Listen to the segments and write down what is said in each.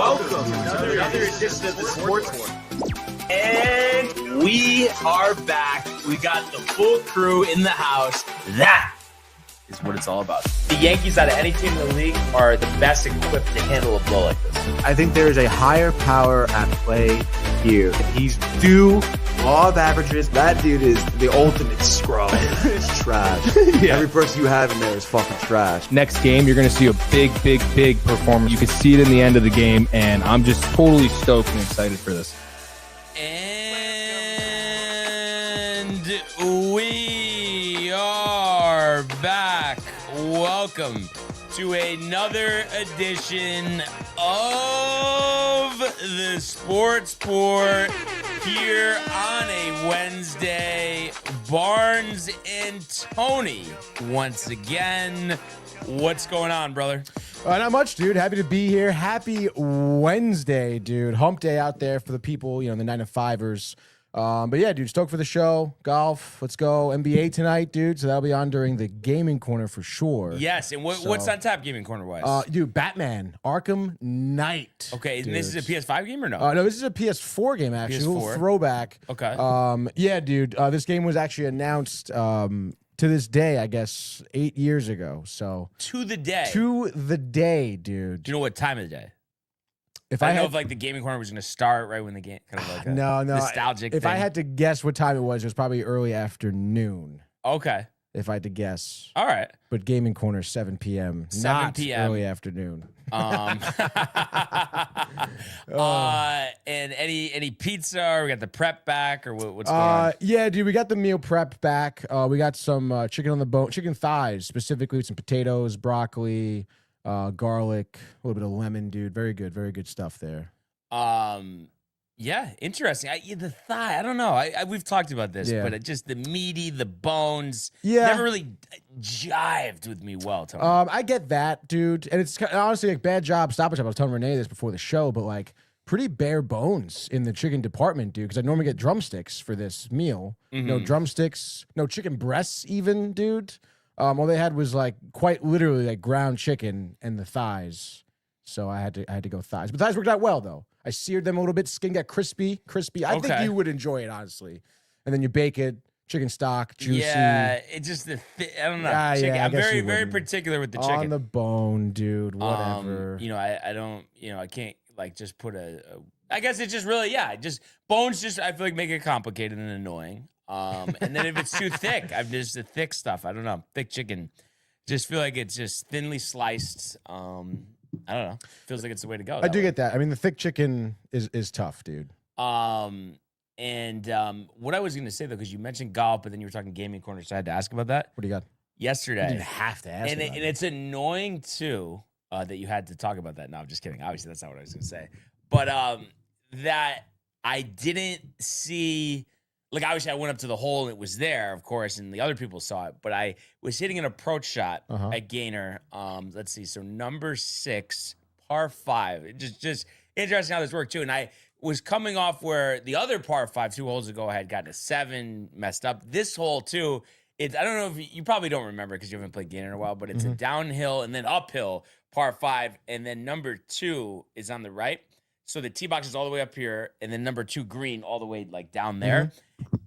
Welcome to another edition of the Sports War. And we are back. We got the full crew in the house. That is what it's all about. The Yankees, out of any team in the league, are the best equipped to handle a blow like this. I think there is a higher power at play here. He's due law of averages. That dude is the ultimate scrub. It's trash. Yeah. Every person you have in there is fucking trash. Next game, you're going to see a big performance. You can see it in the end of the game, and I'm just totally stoked and excited for this. And we are back. Welcome to another edition of the Sports Port here on a Wednesday. Barnes and Tony once again. What's going on, brother? Not much, dude. Happy to be here. Happy Wednesday, dude. Hump day out there for the people, the 9-to-5ers. But yeah, dude, stoked for the show. Golf, let's go. NBA tonight, dude. So that'll be on during the gaming corner for sure. Yes, and what's on tap gaming corner-wise? Dude, Batman, Arkham Knight. Okay, and this is a PS5 game or no? No, this is a PS4 game, actually. PS4. A little throwback. Okay. Yeah, dude, this game was actually announced to this day, I guess, 8 years ago. So To the day, dude. Do you know what time of the day? If I know if like the gaming corner was going to start right when the game, kind of like a no, nostalgic If thing. I had to guess what time it was probably early afternoon. Okay. If I had to guess. All right. But gaming corner 7 p.m. 7 not p.m. early afternoon. And any pizza, or we got the prep back, or what's going on? Yeah, dude, we got the meal prep back. We got some chicken on the bone, chicken thighs specifically, with some potatoes, broccoli, garlic, a little bit of lemon, dude. Very good stuff there. Yeah, interesting. The thigh, I don't know. We've talked about this, Yeah. but it just the meaty, the bones, Yeah. never really jived with me well, Tony. I get that, dude. And it's honestly like bad job, stoppage. I was telling Renee this before the show, but like pretty bare bones in the chicken department, dude. Because I normally get drumsticks for this meal. No drumsticks, no chicken breasts, even, dude. All they had was like quite literally like ground chicken and the thighs. So I had to go thighs. But thighs worked out well though. I seared them a little bit. Skin got crispy. I think you would enjoy it, honestly. And then you bake it, chicken stock, juicy. Yeah, it just I don't know. Chicken. Yeah, I'm very particular with the chicken. On the bone, dude. Whatever. I don't. I can't like just put I guess it's just really just bones. Just I feel like make it complicated and annoying. And then if it's too thick, I'm just the thick stuff. I don't know, thick chicken. Just feel like it's just thinly sliced. I don't know. Feels like it's the way to go. I do get that. I mean, the thick chicken is tough, dude. And what I was going to say, though, because you mentioned golf, but then you were talking gaming corner, so I had to ask about that. What do you got? Yesterday. You didn't have to ask and about it. it's annoying, too, that you had to talk about that. No, I'm just kidding. Obviously, that's not what I was going to say. But that I didn't see... Like, obviously, I went up to the hole, and it was there, of course, and the other people saw it. But I was hitting an approach shot at Gainer. Let's see. So, number 6, par 5. It just interesting how this worked, too. And I was coming off where the other par 5, 2 holes ago, I had gotten a 7, messed up. This hole, too, I don't know if you probably don't remember because you haven't played Gainer in a while, but it's a downhill and then uphill par 5. And then number 2 is on the right. So the tee box is all the way up here, and then number 2 green all the way like down there.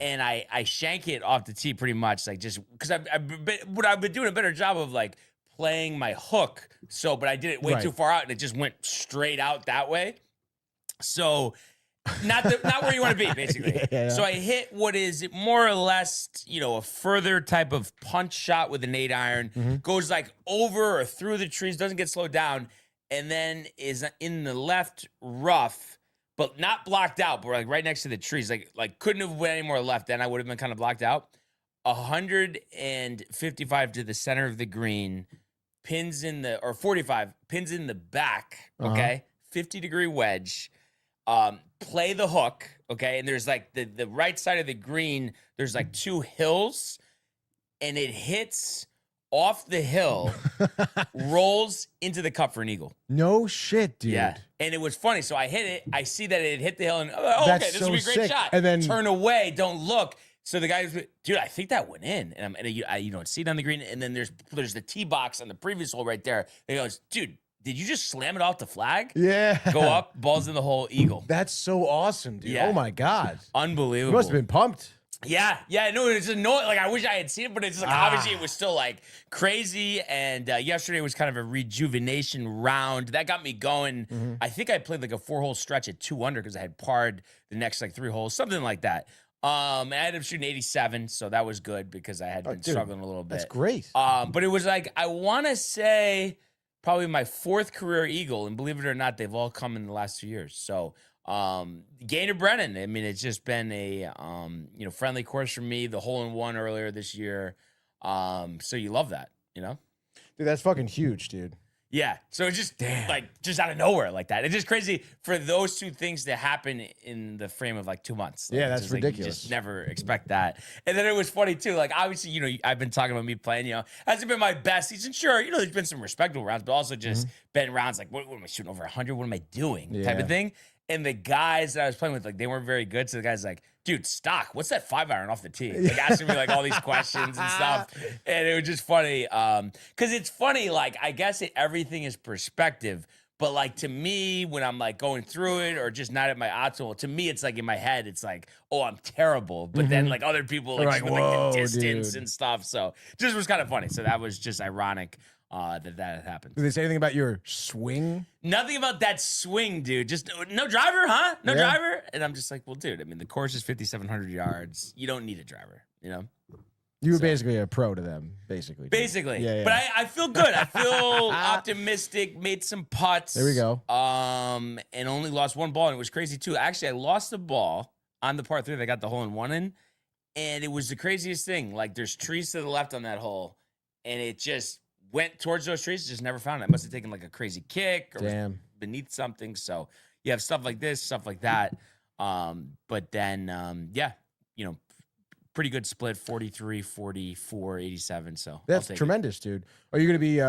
And I shank it off the tee pretty much, like just because I've been doing a better job of like playing my hook. So, but I did it way too far out, and it just went straight out that way. So, not where you want to be, basically. Yeah. So I hit what is more or less, a further type of punch shot with an 8-iron, goes like over or through the trees, doesn't get slowed down. And then is in the left rough, but not blocked out, but like right next to the trees. Like couldn't have went any more left. Then I would have been kind of blocked out. 155 to the center of the green, 45 pins in the back. Okay, 50-degree wedge. Play the hook. Okay, and there's like the right side of the green. There's like 2 hills, and it hits off the hill, rolls into the cup for an eagle. No shit, dude. Yeah. And it was funny. So I hit it. I see that it hit the hill, and That's okay, this so will be a great sick. shot. And then turn away, don't look. So the guy's, dude, I think that went in. And I see it on the green. And then there's the tee box on the previous hole right there. And he goes, dude, did you just slam it off the flag? Yeah. Go up, balls in the hole, eagle. That's so awesome, dude. Yeah. Oh my God. Unbelievable. You must have been pumped. Yeah, no, it's annoying. Like, I wish I had seen it, but it's like obviously it was still like crazy. And yesterday was kind of a rejuvenation round that got me going. I think I played like a 4-hole stretch at 2 under because I had parred the next like 3 holes, something like that. And I ended up shooting 87, so that was good because I had been struggling a little bit. That's great. But it was like, I want to say probably my 4th career eagle, and believe it or not, they've all come in the last 2 years. So. Gaynor Brennan. I mean, it's just been a friendly course for me. The hole-in-one earlier this year. So you love that, you know? Dude, that's fucking huge, dude. Yeah. So it's just just out of nowhere like that. It's just crazy for those 2 things to happen in the frame of like 2 months. Like, Yeah, that's just, like, ridiculous. you just never expect that. And then it was funny too. Like obviously, I've been talking about me playing, hasn't been my best season. Sure, there's been some respectable rounds, but also just been rounds like, what am I shooting over 100? What am I doing? Type of thing. And the guys that I was playing with, like, they weren't very good. So the guy's like, dude, stock, what's that 5-iron off the tee? Like, asking me, like, all these questions and stuff. And it was just funny. Because it's funny, like, I guess everything is perspective. But, like, to me, when I'm, like, going through it or just not at my optimal, to me, it's, like, in my head, it's like, oh, I'm terrible. But then, like, other people, like, with, like, the distance and stuff. So just was kind of funny. So that was just ironic. That had happened. Did they say anything about your swing? Nothing about that swing, dude. Just no driver, huh? No driver? And I'm just like, well, dude, I mean, the course is 5,700 yards. You don't need a driver, You were basically a pro to them, basically. Basically. Yeah. But I feel good. I feel optimistic, made some putts. There we go. And only lost 1 ball. And it was crazy, too. Actually, I lost the ball on the par 3 that I got the hole-in-one in. And it was the craziest thing. Like, there's trees to the left on that hole. And it just went towards those trees, just never found it. I must have taken like a crazy kick or was beneath something. So you have stuff like this, stuff like that. But then, pretty good split, 43, 44, 87. So that's tremendous, dude. Are you going to be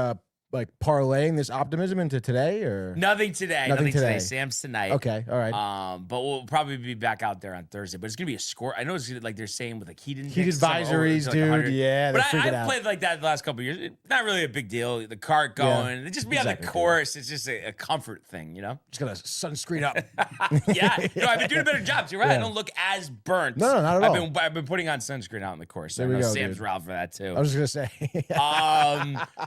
like parlaying this optimism into today or nothing today? Nothing today. Sam's tonight. Okay, all right. But we'll probably be back out there on Thursday. But it's gonna be a score. I know it's like they're saying with like heat advisories, like dude. 100. Yeah, but I've played like that the last couple of years. It's not really a big deal. The cart going, it just be on the course. It's just a comfort thing, Just gotta sunscreen up. Yeah, I've been doing a better job. You're right. I don't look as burnt. No, not at all. I've been putting on sunscreen out in the course. There we go, Sam's dude. around for that too. I was just gonna say.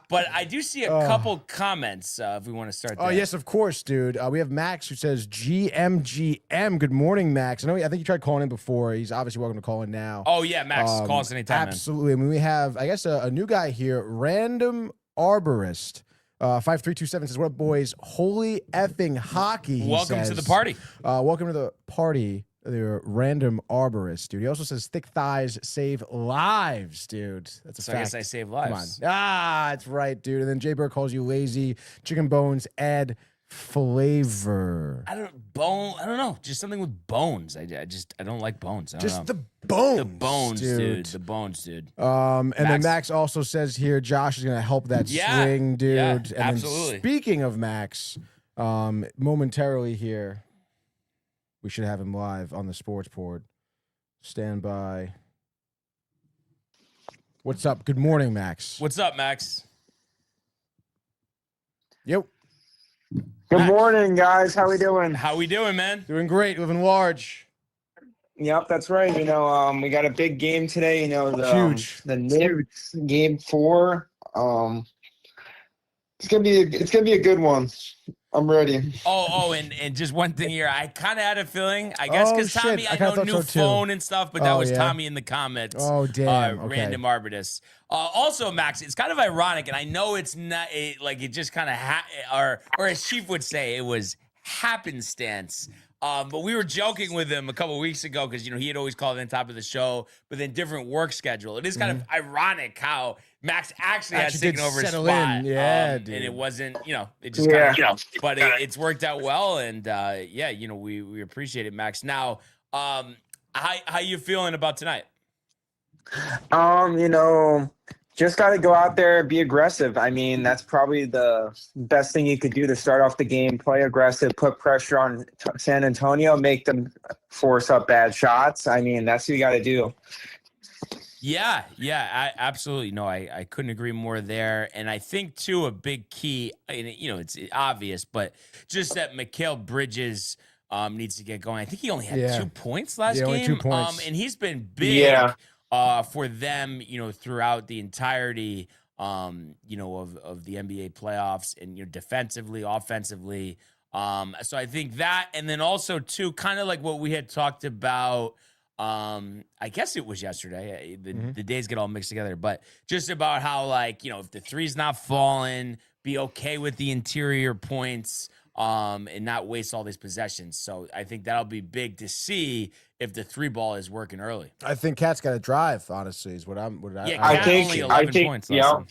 But I do see a couple comments if we want to start there. Oh, yes, of course, dude. We have Max who says, GMGM. Good morning, Max. I think you tried calling in before. He's obviously welcome to call in now. Oh, yeah, Max. Call us anytime, absolutely. I mean, we have, I guess, a new guy here, Random Arborist. 5327 says, what up, boys? Holy effing hockey, he Welcome says. to the party. Welcome to the party. The Random Arborist, dude. He also says thick thighs save lives, dude. That's a fact. I guess I save lives. Come on. That's right, dude. And then Jay Burr calls you lazy. Chicken bones add flavor. I don't know. Just something with bones. I don't like bones. I don't know. The bones. The bones, dude. The bones, dude. And then Max also says here, Josh is gonna help that swing, dude. Yeah, and absolutely. Then speaking of Max, momentarily here. We should have him live on the sports board. Stand by. What's up? Good morning, Max. What's up, Max? Yep. Good morning, guys. How we doing? How we doing, man? Doing great. Living large. Yep, that's right. We got a big game today. Huge. The Knicks game 4. It's gonna be a good one. I'm ready. And just one thing here. I kind of had a feeling, I guess, because Tommy, I know new phone and stuff, but that was Tommy in the comments. Oh, damn. Okay. Random Arborist. Also, Max, it's kind of ironic, and I know it's not like it just kind of or as Chief would say, it was happenstance. But we were joking with him a couple weeks ago because he had always called in top of the show, but then different work schedule. It is kind of ironic how Max actually has taken over his spot. Yeah, dude. And it wasn't, it just kind of, but it's worked out well, and we appreciate it, Max. Now, how you feeling about tonight? Just got to go out there, be aggressive. I mean, that's probably the best thing you could do to start off the game. Play aggressive, put pressure on San Antonio, make them force up bad shots. I mean, that's what you got to do. Yeah, absolutely. No, I couldn't agree more there. And I think too, a big key, and it's obvious, but just that Mikal Bridges needs to get going. I think he only had 2 points last game. Only 2 points. And he's been big for them, throughout the entirety of the NBA playoffs, and defensively, offensively. So I think that, and then also too, kind of like what we had talked about. I guess it was yesterday. The days get all mixed together, but just about how, like, if the three's not falling, be okay with the interior points, and not waste all these possessions. So I think that'll be big to see if the 3-ball is working early. I think Cat's got to drive, honestly, is what I Cat only 11 points last time.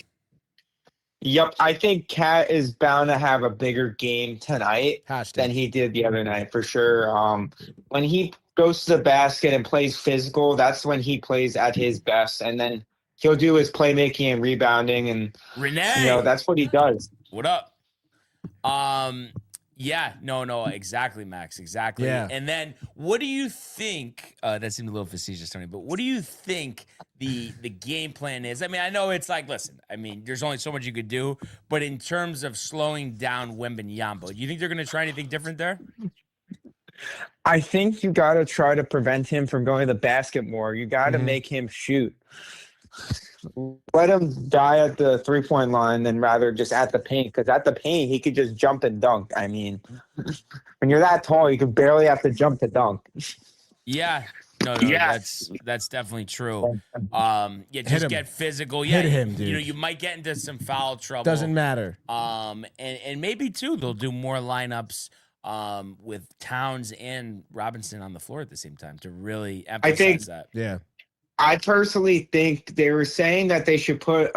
Yep, I think Cat is bound to have a bigger game tonight than he did the other night, for sure. When he goes to the basket and plays physical, that's when he plays at his best. And then he'll do his playmaking and rebounding, and Renee, that's what he does. What up? Yeah, no, exactly, Max, exactly. Yeah. And then what do you think, that seemed a little facetious, Tony, but what do you think the game plan is? I mean, I know it's like, listen, I mean, there's only so much you could do, but in terms of slowing down Wembanyama, do you think they're going to try anything different there? I think you got to try to prevent him from going to the basket more. You got to make him shoot. Let him die at the 3-point line than rather just at the paint, because at the paint he could just jump and dunk. I mean, when you're that tall, you could barely have to jump to dunk. Yeah. No, that's definitely true. Just get physical. Yeah, hit him, dude. You might get into some foul trouble. Doesn't matter. And maybe too they'll do more lineups with Towns and Robinson on the floor at the same time to really emphasize that. Yeah. I personally think they were saying that they should put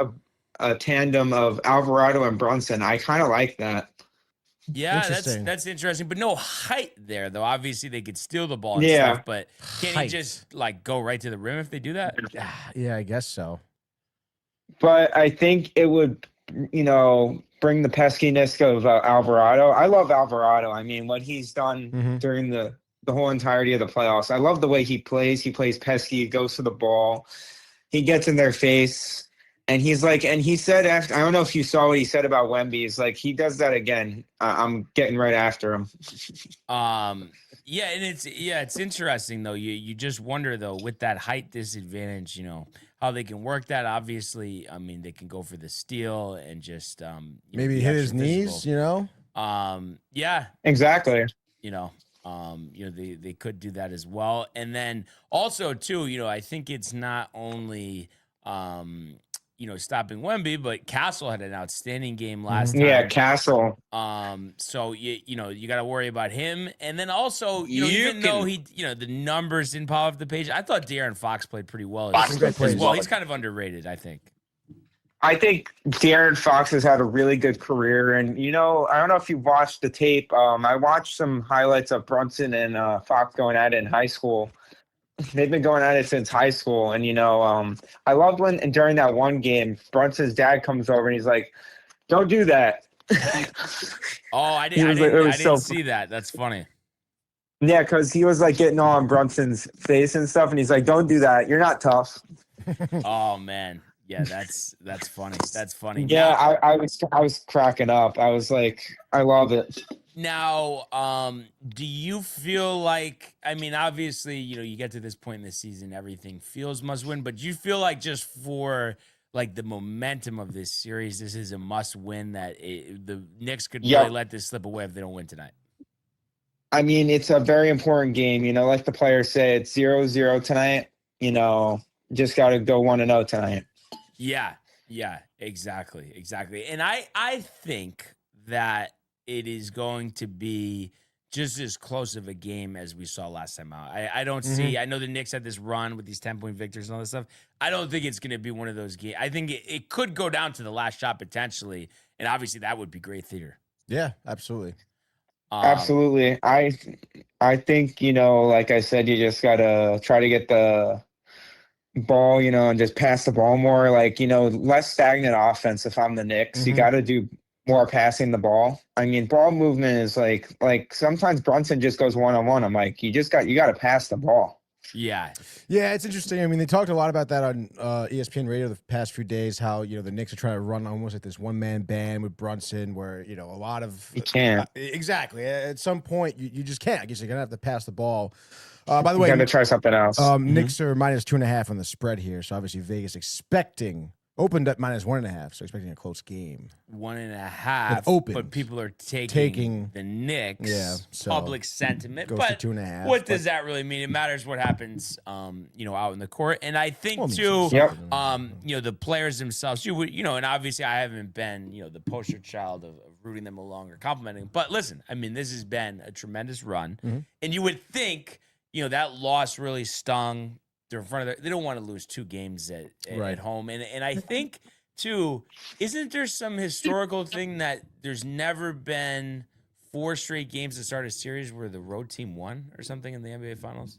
a tandem of Alvarado and Brunson. I kind of like that. Yeah, that's interesting, but no height there though. Obviously, they could steal the ball and stuff, but can't he just like go right to the rim if they do that? Yeah, I guess so. But I think it would, bring the peskiness of Alvarado. I love Alvarado. I mean, what he's done during the whole entirety of the playoffs. I love the way he plays. He plays pesky. He goes to the ball. He gets in their face. And he's like, and he said after, I don't know if you saw what he said about Wemby. He's like, he does that again. I'm getting right after him. Yeah, and it's interesting though. You just wonder though, with that height disadvantage, how they can work that. Obviously, I mean, they can go for the steal and just maybe hit his knees, Yeah. Exactly. They could do that as well. And then also too, I think it's not only stopping Wemby, but Castle had an outstanding game last time. Yeah, Castle. So you got to worry about him. And then also, even though he, the numbers didn't pop off the page, I thought De'Aaron Fox played pretty well as well. He's kind of underrated, I think. I think De'Aaron Fox has had a really good career. And, I don't know if you watched the tape. I watched some highlights of Brunson and Fox going at it in high school. They've been going at it since high school. And, I loved when during that one game, Brunson's dad comes over and he's like, don't do that. I didn't see that. That's funny. Yeah, because he was like getting all on Brunson's face and stuff. And he's like, don't do that. You're not tough. Oh, man. Yeah, that's funny. That's funny. Yeah, I was cracking up. I was like, I love it. Now, do you feel like, I mean, obviously, you get to this point in the season, everything feels must win, but do you feel like just for like the momentum of this series, this is a must win that the Knicks could really let this slip away if they don't win tonight? I mean, it's a very important game. Like the players say, it's 0-0 tonight. Just got to go 1-0 tonight. Yeah, exactly. And I think that it is going to be just as close of a game as we saw last time out. I don't see, I know the Knicks had this run with these 10-point victories and all this stuff. I don't think it's going to be one of those games. I think it could go down to the last shot potentially, and obviously that would be great theater. Yeah, absolutely. Absolutely. I think, like I said, you just got to try to get the ball, and just pass the ball more, like, less stagnant offense. If I'm the Knicks, you got to do more passing the ball. I mean, ball movement is like sometimes Brunson just goes one-on-one. I'm like, you got to pass the ball. Yeah. Yeah, it's interesting. I mean, they talked a lot about that on ESPN Radio the past few days, how, the Knicks are trying to run almost like this one-man band with Brunson where, a lot of... You can't. Exactly. At some point, you just can't. I guess you're going to have to pass the ball. By the way... You got to try something else. Knicks are minus 2.5 on the spread here, so obviously Vegas opened at minus 1.5, so expecting a close game. 1.5, opened, but people are taking the Knicks. Yeah, so public sentiment. goes But to 2.5. what does that really mean? It matters what happens, out in the court. And I think the players themselves. And obviously I haven't been, the poster child of rooting them along or complimenting. But listen, I mean, this has been a tremendous run, and you would think, that loss really stung. They're in front of they don't want to lose 2 games at home. And I think, too, isn't there some historical thing that there's never been 4 straight games to start a series where the road team won or something in the NBA Finals?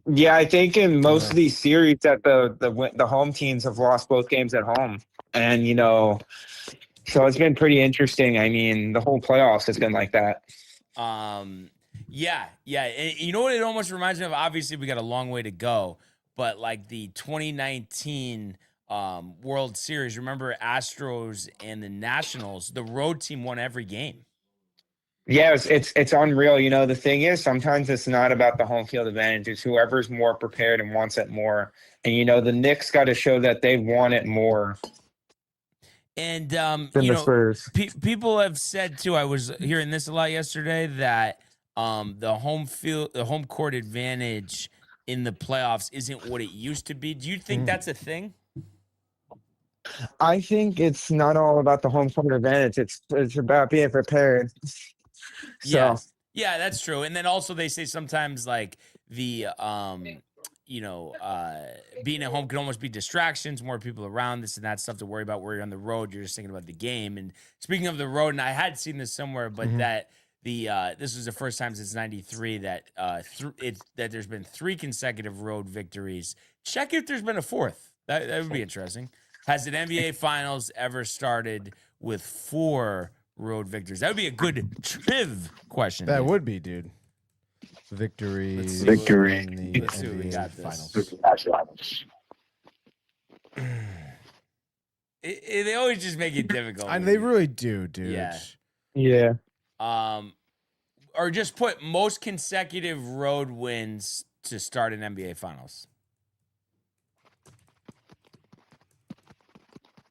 Yeah, I think in most of these series that the home teams have lost both games at home. And, so it's been pretty interesting. I mean, the whole playoffs has been like that. Yeah. And you know what it almost reminds me of? Obviously, we got a long way to go, but like the 2019 World Series, remember Astros and the Nationals, the road team won every game. Yeah, it's unreal. The thing is, sometimes it's not about the home field advantage. It's whoever's more prepared and wants it more. And, the Knicks got to show that they want it more. And, than the Spurs. People have said, too, I was hearing this a lot yesterday, that the home court advantage in the playoffs isn't what it used to be. Do you think that's a thing? I think it's not all about the home court advantage. It's about being prepared. So. Yeah, that's true. And then also they say sometimes like the being at home can almost be distractions, more people around, this and that stuff to worry about where you're on the road. You're just thinking about the game. And speaking of the road, and I had seen this somewhere, but that this was the first time since '93 that that there's been 3 consecutive road victories. Check if there's been a 4th. That would be interesting. Has an NBA Finals ever started with 4 road victories? That would be a good triv question. That would be, dude. Victory. Let's see what we got Finals. They always just make it difficult. They really do, dude. Yeah. Or just put most consecutive road wins to start an NBA Finals.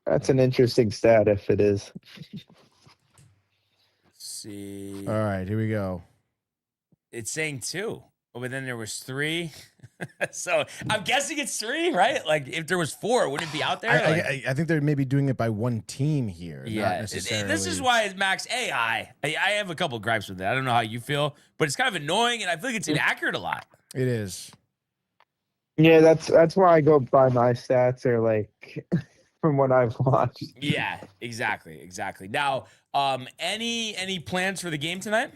That's an interesting stat if it is. Let's see. All right, here we go. It's saying 2. Oh, but then there was 3. So I'm guessing it's 3, right? Like if there was 4, wouldn't it be out there? I think they're maybe doing it by one team here. Yeah, not necessarily. This is why Max AI. I have a couple of gripes with it. I don't know how you feel, but it's kind of annoying, and I feel like it's inaccurate a lot. It is. Yeah, that's why I go by my stats or like from what I've watched. Yeah, exactly. Now, any plans for the game tonight?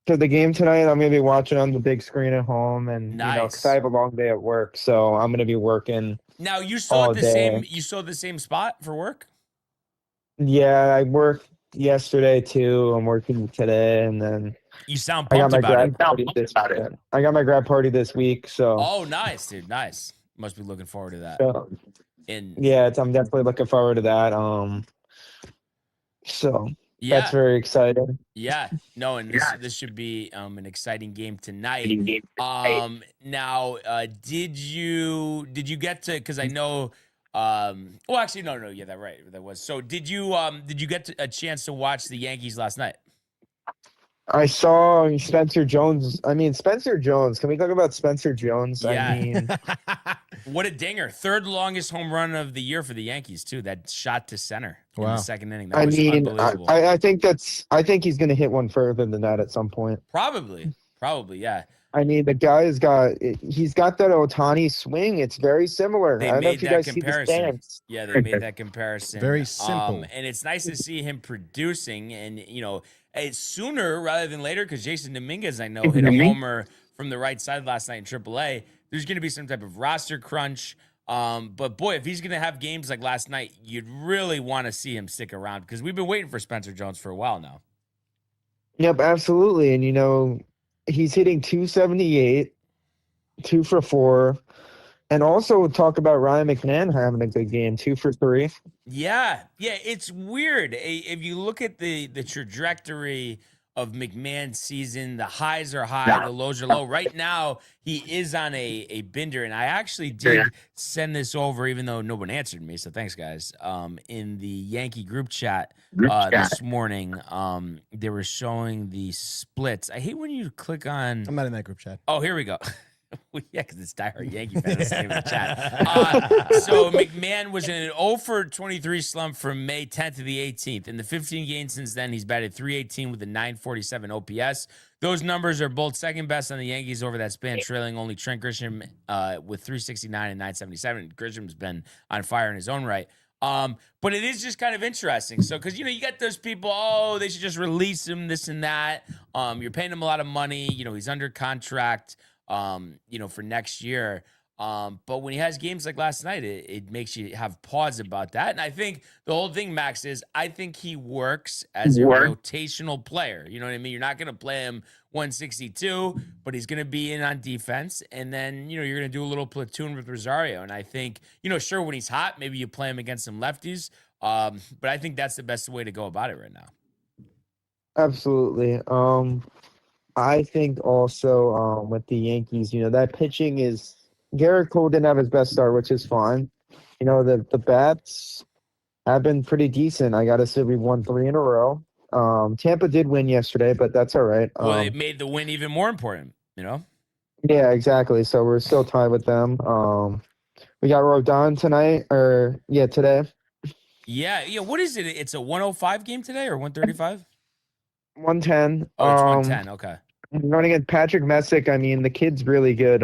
So the game tonight, I'm going to be watching on the big screen at home, and nice. Because I have a long day at work, so I'm going to be working. Now you still at the same spot for work? Yeah, I worked yesterday too. I'm working today, and then you sound pumped about it. I got my grad party this week, so. Oh, nice, dude, nice. Must be looking forward to that. I'm definitely looking forward to that. Yeah. That's very exciting. Yeah. No, and this should be an exciting game tonight. Now, did you get to, because I know well actually no, yeah, that was. So did you get a chance to watch the Yankees last night? I saw Spencer Jones. Can we talk about Spencer Jones? Yeah. I mean, what a dinger. 3rd longest home run of the year for the Yankees, too. That shot to center in the 2nd inning. That was unbelievable. I think he's going to hit one further than that at some point. Probably, yeah. I mean, the guy he's got that Ohtani swing. It's very similar. They I don't know made if you that guys comparison. see the stance. Yeah, they made that comparison. Very simple. And it's nice to see him producing, and it's sooner rather than later, because Jason Dominguez, I know, hit a homer from the right side last night in AAA. There's going to be some type of roster crunch. But boy, if he's going to have games like last night, you'd really want to see him stick around, because we've been waiting for Spencer Jones for a while now. Yep, absolutely. And he's hitting 278. 2 for 4. And also talk about Ryan McMahon having a good game, 2 for 3. Yeah, it's weird. If you look at the trajectory of McMahon's season, the highs are high, the lows are low. Right now, he is on a bender, and I actually did send this over, even though no one answered me. So thanks, guys. In the Yankee group chat this morning, they were showing the splits. I hate when you click on. I'm not in that group chat. Oh, here we go. Well, yeah, because it's diehard Yankee fans in the chat. So McMahon was in an 0 for 23 slump from May 10th to the 18th. In the 15 games since then, he's batted .318 with a .947 OPS. Those numbers are both second best on the Yankees over that span, trailing only Trent Grisham with .369 and .977. Grisham's been on fire in his own right. But it is just kind of interesting. So, because, you get those people, they should just release him, this and that. You're paying him a lot of money. He's under contract. For next year. But when he has games like last night, it makes you have pause about that. And I think the whole thing, Max, is I think he works as a rotational player. You know what I mean? You're not going to play him 162, but he's going to be in on defense. And then, you're going to do a little platoon with Rosario. And I think, sure, when he's hot, maybe you play him against some lefties. But I think that's the best way to go about it right now. Absolutely. I think also with the Yankees, that pitching is Garrett Cole didn't have his best start, which is fine. The bats have been pretty decent. I got to say we won 3 in a row. Tampa did win yesterday, but that's all right. Well, it made the win even more important, Yeah, exactly. So we're still tied with them. We got Rodon today. Yeah. What is it? It's a 105 game today or 135? 110. Oh, it's 110. Okay. Running at Patrick Messick. I mean, the kid's really good.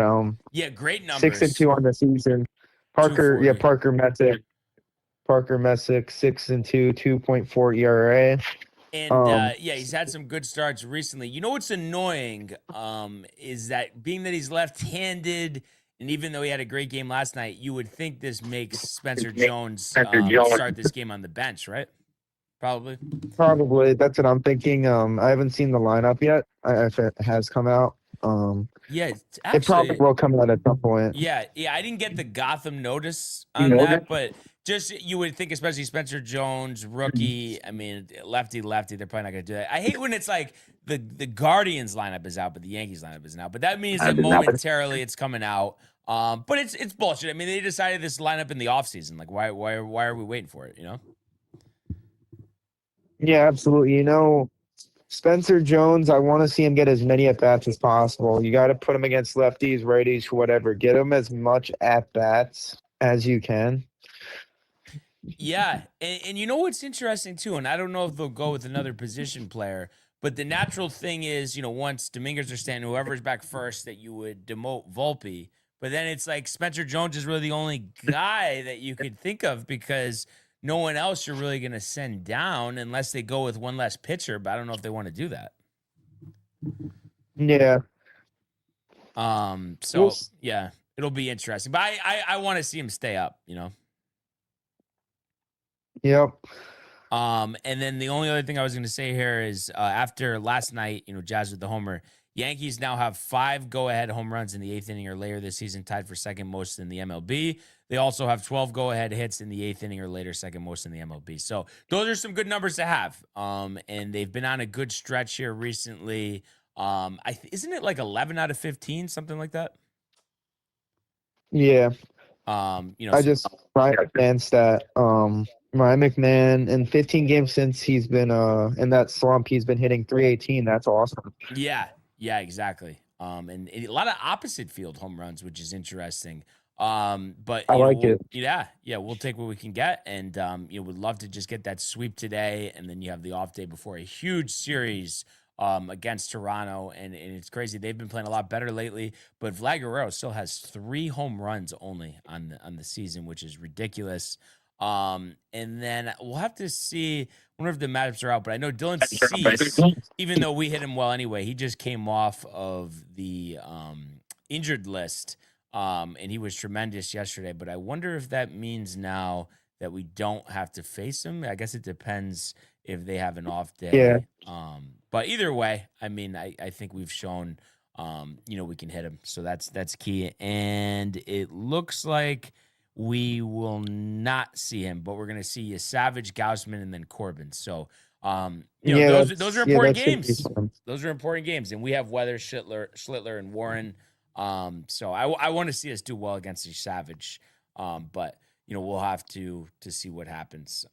Great numbers. 6-2 on the season. Parker Messick, 6-2, 2.4 ERA. And he's had some good starts recently. What's annoying is that being that he's left-handed, and even though he had a great game last night, you would think this makes Spencer Jones start this game on the bench, right? Probably. That's what I'm thinking. I haven't seen the lineup yet. If it has come out. It probably will come out at some point. Yeah. I didn't get the Gotham notice on that, but just you would think, especially Spencer Jones, rookie. I mean, lefty. They're probably not going to do that. I hate when it's like the Guardians lineup is out, but the Yankees lineup isn't out. But that means that momentarily it's coming out. But it's bullshit. I mean, they decided this lineup in the offseason. Like, why are we waiting for it? Yeah, absolutely. Spencer Jones, I want to see him get as many at-bats as possible. You got to put him against lefties, righties, whatever. Get him as much at-bats as you can. Yeah, and what's interesting, too, and I don't know if they'll go with another position player, but the natural thing is, once Dominguez or Stanley, whoever's back first, that you would demote Volpe. But then it's like Spencer Jones is really the only guy that you could think of because – no one else you're really going to send down unless they go with one less pitcher, but I don't know if they want to do that. Yeah. So, it'll be interesting. But I want to see him stay up, Yep. And then the only other thing I was going to say here is after last night, Jazz with the homer, Yankees now have 5 go-ahead home runs in the 8th inning or later this season, tied for second most in the MLB. They also have 12 go-ahead hits in the 8th inning or later, second most in the MLB. So those are some good numbers to have. And they've been on a good stretch here recently. Isn't it like 11 out of 15, something like that? Yeah. I just Ryan McMahon stat. Ryan McMahon in 15 games since he's been in that slump, he's been hitting .318. That's awesome. Yeah, exactly. And a lot of opposite field home runs, which is interesting. But I like it. Yeah, we'll take what we can get, and would love to just get that sweep today, and then you have the off day before a huge series against Toronto, and it's crazy. They've been playing a lot better lately, but Vlad Guerrero still has 3 home runs only on the season, which is ridiculous. And then we'll have to see. I wonder if the matchups are out, but I know Dylan Cease, even though we hit him well anyway, he just came off of the injured list. And he was tremendous yesterday, but I wonder if that means now that we don't have to face him. I guess it depends if they have an off day. Yeah. But either way, I mean, I think we've shown we can hit him. So that's key. And it looks like we will not see him, but we're going to see Savage, Gaussman, and then Corbin. So, those are important games. Those are important games. And we have Weather, Schlittler, and Warren. So I want to see us do well against the Savage. But we'll have to see what happens.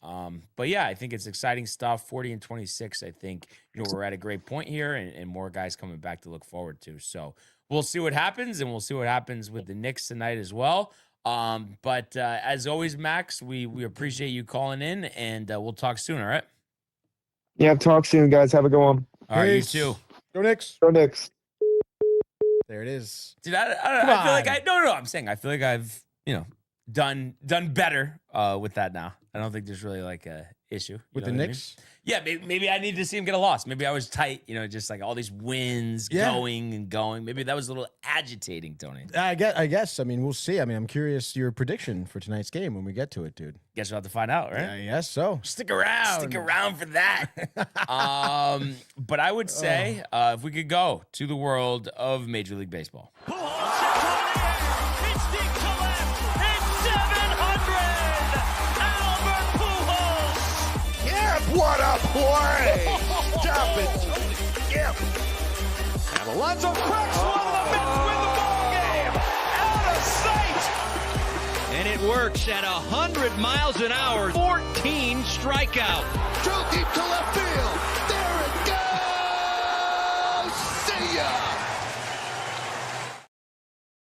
But yeah, I think it's exciting stuff. 40-26. I think, we're at a great point here and more guys coming back to look forward to. So we'll see what happens, and we'll see what happens with the Knicks tonight as well. But as always, Max, we appreciate you calling in, and we'll talk soon. All right. Yeah. Talk soon, guys. Have a good one. All right. You too. Go Knicks. Go Knicks. There it is. Dude, I feel like I'm saying I feel like I've, done better with that now. I don't think there's really like a issue with the Knicks. I mean? Yeah, maybe I need to see him get a loss. Maybe I was tight, just like all these wins going and going. Maybe that was a little agitating, Tony. I guess. I mean, we'll see. I mean, I'm curious your prediction for tonight's game when we get to it, dude. Guess we'll have to find out, right? I guess so. Stick around for that. But I would say if we could go to the world of Major League Baseball. What a play! Stop it! Yep. And Alonso cracks one. The Mets win the ball game. Out of sight. And it works at 100 miles an hour. 14 strikeout. Too deep to left field. There it goes. See ya.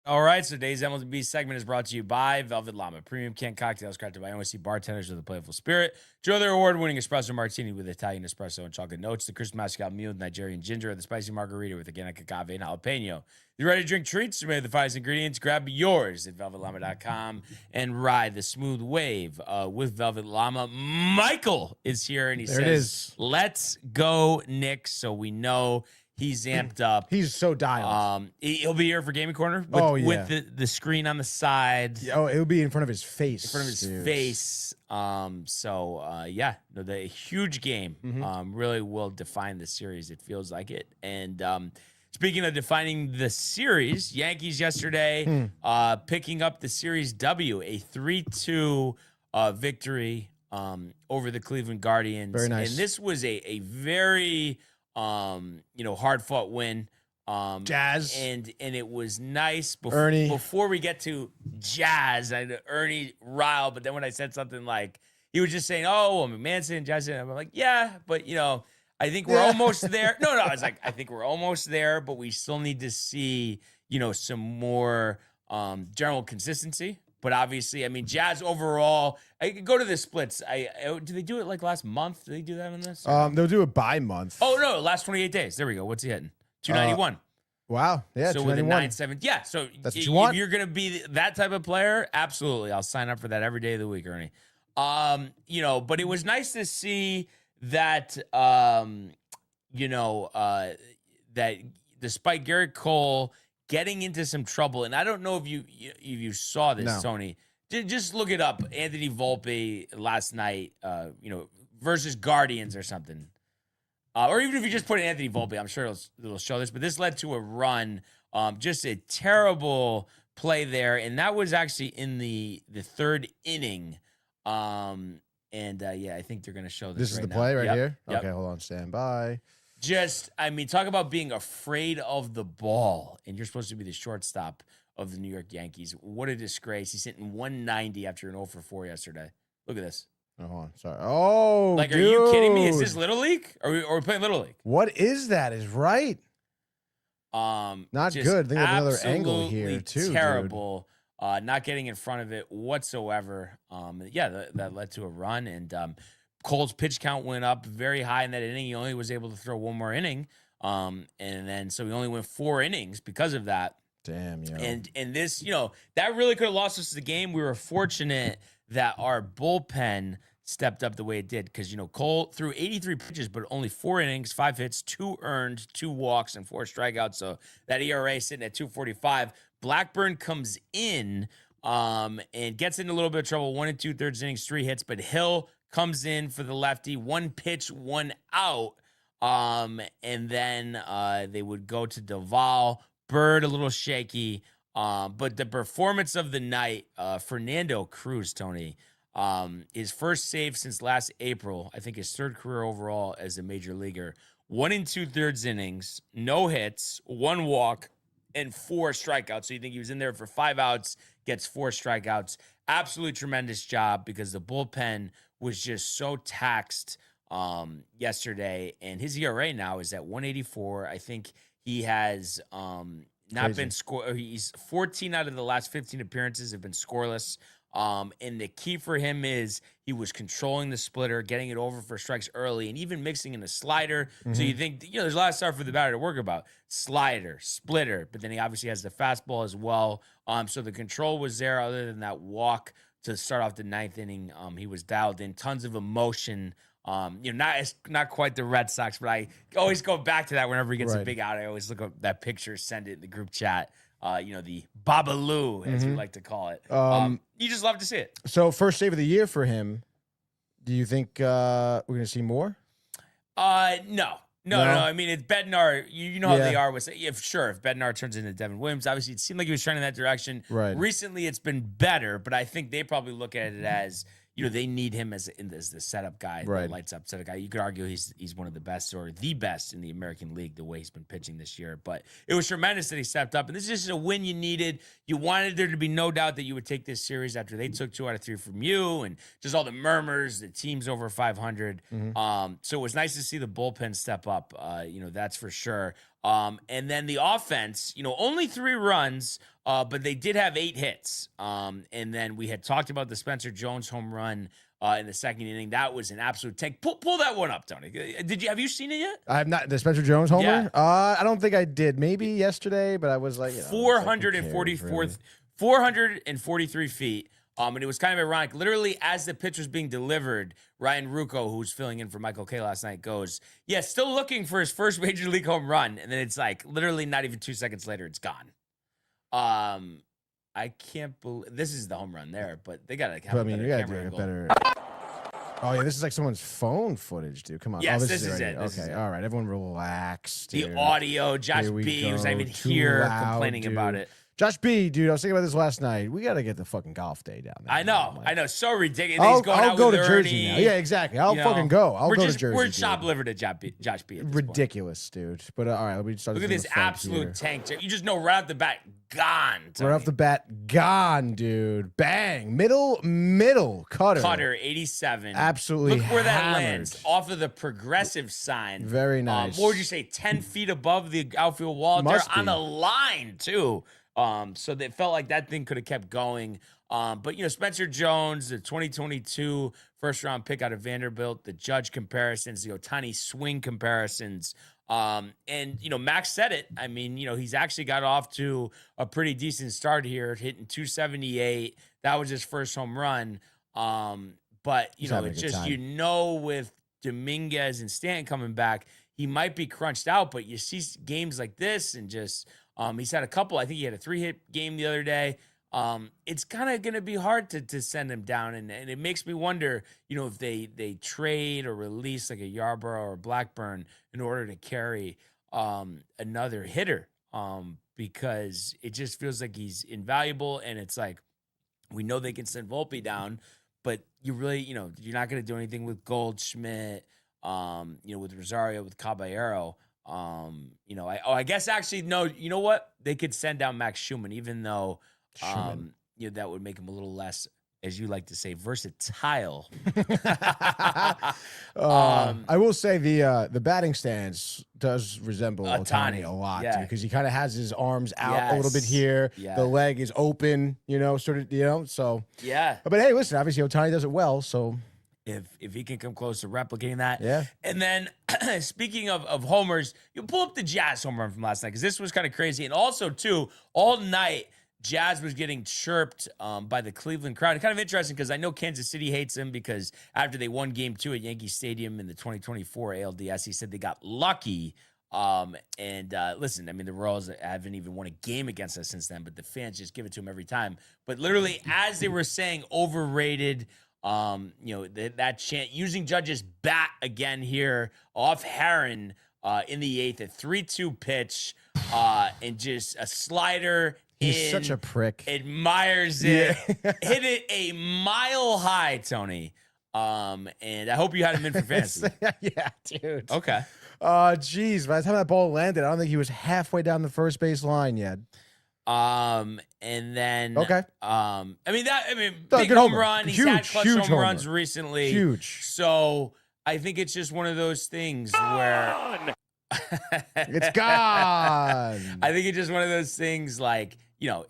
All right, so today's MLB segment is brought to you by Velvet Llama, premium canned cocktails crafted by OSC bartenders with a playful spirit. Enjoy their award-winning espresso martini with Italian espresso and chocolate notes, the crisp Moscow Mule with Nigerian ginger, or the spicy margarita with organic agave and jalapeno. You ready to drink treats? Made of the finest ingredients. Grab yours at velvetllama.com and ride the smooth wave with Velvet Llama. Michael is here, and he says, "Let's go, Knicks!" So we know he's amped up. He's so dialed. He'll be here for Gaming Corner with the screen on the side. Oh, it would be in front of his face. In front of his face. The huge game really will define the series. It feels like it. And speaking of defining the series, Yankees yesterday picking up the series W, a 3-2 victory over the Cleveland Guardians. Very nice. And this was a very hard fought win. Jazz. And it was nice before we get to Jazz. I know Ernie riled, but then when I said something like, he was just saying, "Oh, well, McMahon and Jazz," I'm like, "Yeah, but I think we're almost there." No, I was like, "I think we're almost there, but we still need to see, some more general consistency." But obviously, I mean, Jazz overall, I could go to the splits. Did they do it like last month? Did they do that on this? They'll do it by month. Oh, no, last 28 days. There we go. What's he hitting? 291. Wow. Yeah, so with a 9.7. Yeah, so that's what you want. If you're going to be that type of player, absolutely. I'll sign up for that every day of the week, Ernie. But it was nice to see that, that despite Garrett Cole getting into some trouble, and I don't know if you saw this, Tony. Just look it up. Anthony Volpe last night, versus Guardians or something. Or even if you just put in Anthony Volpe, I'm sure it'll show this. But this led to a run. Just a terrible play there. And that was actually in the third inning. I think they're going to show this. This is the play right here? Yep. Okay, hold on. Stand by. Talk about being afraid of the ball. And you're supposed to be the shortstop of the New York Yankees. What a disgrace. He's hitting 190 after an 0 for 4 yesterday. Look at this. Oh, hold on. Sorry. Oh, are you kidding me? Is this Little League? Are we playing Little League? What is that? Is right. Not good. I think another angle here too. Terrible. Not getting in front of it whatsoever. That led to a run, and Cole's pitch count went up very high in that inning. He only was able to throw one more inning, so he only went 4 innings because of that. Damn, yo. And this, that really could have lost us the game. We were fortunate that our bullpen stepped up the way it did because, Cole threw 83 pitches, but only 4 innings, 5 hits, 2 earned, 2 walks, and 4 strikeouts. So that ERA sitting at 2.45. Blackburn comes in and gets in a little bit of trouble. 1 2/3 innings, 3 hits, but Hill comes in for the lefty. 1 pitch, 1 out. And then they would go to Duvall. Bird a little shaky. But the performance of the night, Fernando Cruz, Tony, his first save since last April. I think his third career overall as a major leaguer. 1 2/3 innings, no hits, 1 walk, and 4 strikeouts. So you think he was in there for 5 outs, gets 4 strikeouts. Absolutely tremendous job because the bullpen was just so taxed yesterday. And his ERA now is at 1.84. I think he has not been score. He's 14 out of the last 15 appearances have been scoreless. And the key for him is he was controlling the splitter, getting it over for strikes early, and even mixing in a slider. So you think, there's a lot of stuff for the batter to work about. Slider, splitter, but then he obviously has the fastball as well. So the control was there other than that walk to start off the 9th inning. He was dialed in, tons of emotion. Not quite the Red Sox, but I always go back to that whenever he gets a big out. I always look up that picture, send it in the group chat. The Babaloo, as we like to call it. You just love to see it. So first save of the year for him. Do you think we're going to see more? No. I mean, it's Bednar. You know how they are with if Bednar turns into Devin Williams. Obviously, it seemed like he was trending in that direction. Right. Recently, it's been better, but I think they probably look at it as they need him as the setup guy, the lights up setup guy. You could argue he's one of the best or the best in the American League the way he's been pitching this year. But it was tremendous that he stepped up, and this is just a win you needed. You wanted there to be no doubt that you would take this series after they took 2 out of 3 from you, and just all the murmurs. The team's over 500. So it was nice to see the bullpen step up. That's for sure. And then the offense, only 3 runs, but they did have 8 hits. And then we had talked about the Spencer Jones home run in the 2nd inning. That was an absolute tank. Pull that one up, Tony. Have you seen it yet? I have not. The Spencer Jones homer? Yeah. I don't think I did. Maybe yesterday, but I was like, 443 feet. And it was kind of ironic. Literally, as the pitch was being delivered, Ryan Rucco, who's filling in for Michael Kay last night, goes, still looking for his first major league home run. And then it's like literally not even 2 seconds later, it's gone. I can't believe this is the home run there, but they got to have you got to do a better. Oh, yeah, this is like someone's phone footage, dude. Come on. Yes, this is it. Okay, all right. Everyone relax, dude. The audio, Josh B. was not even here complaining about it. Josh B, dude, I was thinking about this last night. We got to get the fucking golf day down there. I know. So ridiculous. I'll go to Jersey now. Yeah, exactly. I'll fucking go. I'll go to Jersey. We're shoplifted at Josh B. Ridiculous, dude. But all right, let me start. Look at this absolute tank. You just know right off the bat, gone. Tony. Right off the bat, gone, dude. Bang. Middle cutter. Cutter, 87. Absolutely. Look where that hammered. lands. Off of the progressive sign. Very nice. What would you say? 10 feet above the outfield wall. They're on a line too. So they felt like that thing could have kept going. But Spencer Jones, the 2022 first round pick out of Vanderbilt, the Judge comparisons, the Ohtani swing comparisons. And Max said it. I mean, he's actually got off to a pretty decent start here, hitting 278. That was his first home run. But it's just, with Dominguez and Stanton coming back, he might be crunched out, but you see games like this and just, he's had a couple. I think he had a 3-hit game the other day. It's kind of going to be hard to send him down. And it makes me wonder, if they trade or release like a Yarborough or Blackburn in order to carry another hitter, because it just feels like he's invaluable. And it's like, we know they can send Volpe down, but you really, you're not going to do anything with Goldschmidt, with Rosario, with Caballero. I guess actually, no, you know what? They could send down Max Schumann, even though, that would make him a little less, as you like to say, versatile. I will say the batting stance does resemble Ohtani a lot, dude, because he kind of has his arms out a little bit here. Yeah. The leg is open, so. Yeah. But hey, listen, obviously Ohtani does it well, so. If he can come close to replicating that. Yeah. And then, speaking of homers, you pull up the Jazz home run from last night, because this was kind of crazy. And also, too, all night, Jazz was getting chirped by the Cleveland crowd. And kind of interesting, because I know Kansas City hates him, because after they won Game 2 at Yankee Stadium in the 2024 ALDS, he said they got lucky. Listen, I mean, the Royals haven't even won a game against us since then, but the fans just give it to him every time. But literally, as they were saying, overrated, that chant, using Judge's bat again here off Heron, in the 8th, a 3-2 pitch, and just a slider. He's such a prick. Admires it. Hit it a mile high, Tony. And I hope you had him in for fantasy. Yeah, dude. Okay. Geez. By the time that ball landed, I don't think he was halfway down the first base line yet. And then okay. Big home run. He's had clutch huge home runs recently. Huge. So I think it's just one of those things where it's gone. I think it's just one of those things like,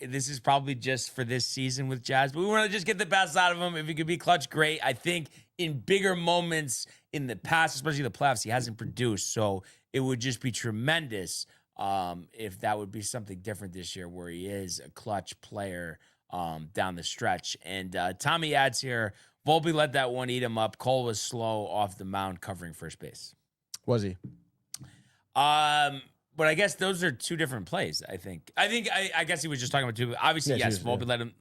this is probably just for this season with Jazz, but we want to just get the best out of him. If he could be clutch, great. I think in bigger moments in the past, especially the playoffs, he hasn't produced. So it would just be tremendous if that would be something different this year where he is a clutch player down the stretch. And Tommy adds here, Volpe let that one eat him up. Cole was slow off the mound covering first base. Was he? But I guess those are two different plays. I guess he was just talking about two. But obviously, yes, Volpe let him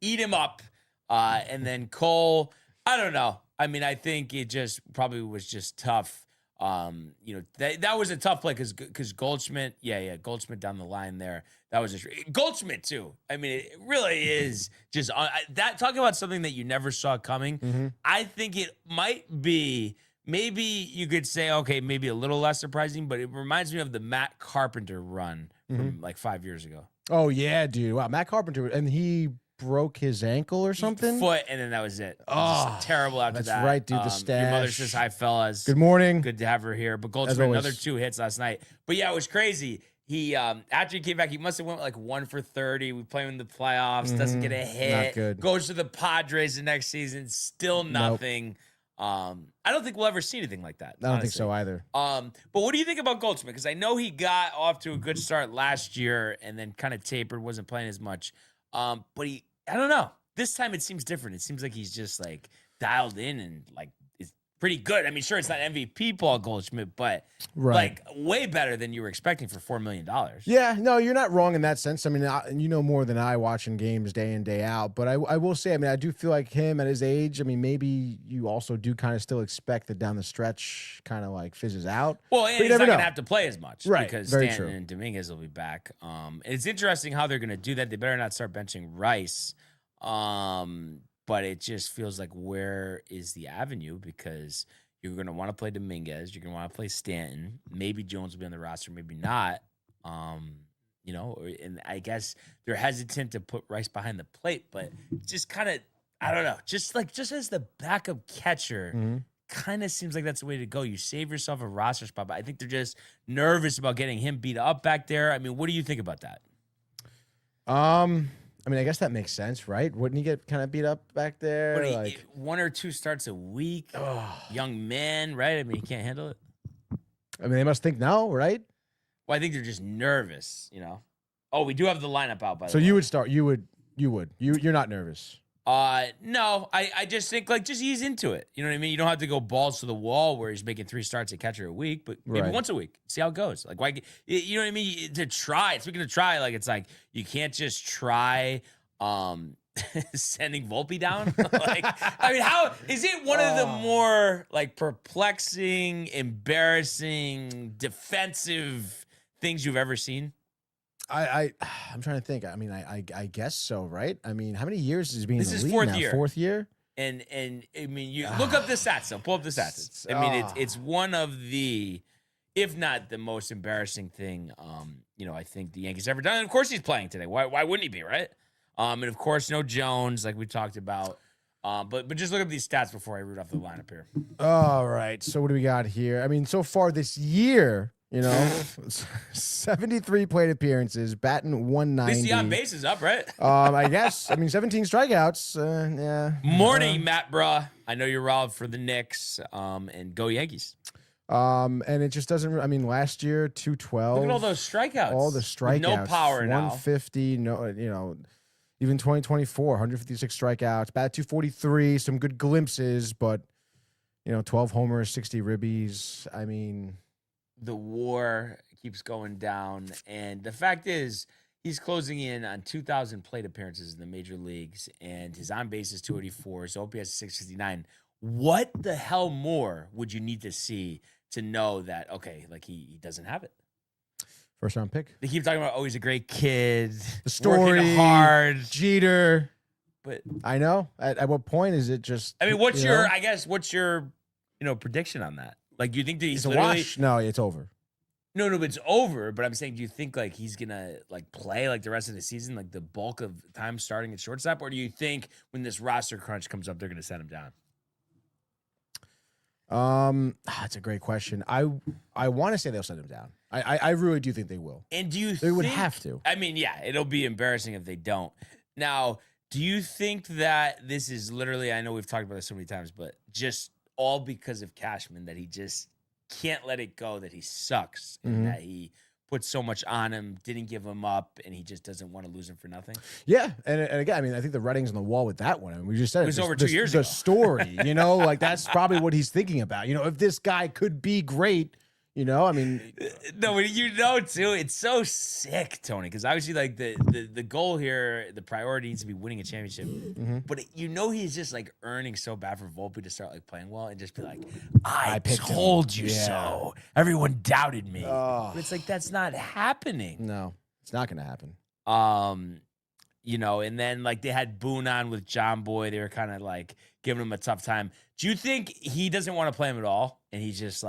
eat him up, and then Cole. I don't know. I think it just probably was just tough. That was a tough play because Goldschmidt, Goldschmidt down the line there. That was just Goldschmidt too. It really is just that. Talking about something that you never saw coming. Mm-hmm. I think it might be. Maybe you could say, okay, maybe a little less surprising, but it reminds me of the Matt Carpenter run from like 5 years ago. Oh, yeah, dude. Wow, Matt Carpenter. And he broke his ankle or something? Foot, and then that was it. Oh, terrible after that. That's right, dude. The stash. Your mother says, hi, fellas. Good morning. Good to have her here. But Goldschmidt, another 2 hits last night. But yeah, it was crazy. He after he came back, he must have went like 1 for 30. We play him in the playoffs, doesn't get a hit. Not good. Goes to the Padres the next season, still nothing. Nope. I don't think we'll ever see anything like that. I don't think so either. But what do you think about Goldschmidt? Because I know he got off to a good start last year and then kind of tapered, wasn't playing as much. But I don't know. This time it seems different. It seems like he's just like dialed in and like is pretty good. Sure, it's not MVP Paul Goldschmidt, but like way better than you were expecting for $4 million. Yeah, no, you're not wrong in that sense. You know more than I watching games day in, day out. But I will say, I do feel like him at his age, maybe you also do kind of still expect that down the stretch kind of like fizzes out. Well, and he's not going to have to play as much. Right, because very Stanton true. and Dominguez will be back. It's interesting how they're going to do that. They better not start benching Rice. But it just feels like where is the avenue? Because you're going to want to play Dominguez. You're going to want to play Stanton. Maybe Jones will be on the roster, maybe not. And I guess they're hesitant to put Rice behind the plate, but just kind of, I don't know, just as the backup catcher, kind of seems like that's the way to go. You save yourself a roster spot, but I think they're just nervous about getting him beat up back there. What do you think about that? I guess that makes sense, right? Wouldn't he get kind of beat up back there? But 1 or 2 starts a week, young man, right? He can't handle it. They must think no, right? Well, I think they're just nervous, Oh, we do have the lineup out, by the way. So you would start. You would. You're not nervous. No, I just think just ease into it. You know what I mean? You don't have to go balls to the wall where he's making 3 starts at catcher a week, but maybe once a week. See how it goes. Why? You know what I mean? To try. Speaking of try, it's like you can't just try sending Volpe down. How is it one of the more perplexing, embarrassing, defensive things you've ever seen? I'm trying to think. I guess so, right? How many years has he been in the league fourth now? Year. 4th year? And you look up the stats, though. Pull up the stats. It's one of the, if not the most embarrassing thing, I think the Yankees ever done. And of course he's playing today. Why wouldn't he be, right? And of course, no Jones, like we talked about. But just look up these stats before I root off the lineup here. All right. So what do we got here? So far this year, 73 plate appearances, batting 190. At least the on base is up, right? I guess. 17 strikeouts. Yeah. Morning, Matt, bruh. I know you're robbed for the Knicks. And go Yankees. And it just doesn't. Last year 212. Look at all those strikeouts. All the strikeouts. No power now. 150. No. Even 2024, 156 strikeouts, bat 243, some good glimpses, but 12 homers, 60 ribbies. The WAR keeps going down, and the fact is he's closing in on 2,000 plate appearances in the major leagues, and his on base is 284, so OPS is 669. What the hell more would you need to see to know that, okay, like he doesn't have it. First round pick. They keep talking about, he's a great kid. The story, working hard. Jeter. But I know. At what point is it just? I mean, what's your prediction on that? Like, do you think that he's It's a wash? No, it's over. No, but it's over. But I'm saying, do you think like he's gonna like play like the rest of the season, like the bulk of time starting at shortstop, or do you think when this roster crunch comes up, they're gonna send him down? That's a great question. I want to say they'll send him down. I really do think they will. And do you? They would have to. I mean, yeah, it'll be embarrassing if they don't. Now, do you think that this is literally? I know we've talked about this so many times, but just all because of Cashman, that he just can't let it go, that he sucks, and that he put so much on him, didn't give him up, and he just doesn't want to lose him for nothing? Yeah, and again, I mean, I think the writing's on the wall with that one. I mean, we just said it was over 2 years ago. The story, like that's probably what he's thinking about. If this guy could be great, I mean, no, too. It's so sick, Tony, because obviously, like the goal here, the priority needs to be winning a championship. But he's just like earning so bad for Volpe to start like playing well and just be like, I told you so. Everyone doubted me. But it's like that's not happening. No, it's not going to happen. And then like they had Boone on with John Boy. They were kind of like giving him a tough time. Do you think he doesn't want to play him at all? And he just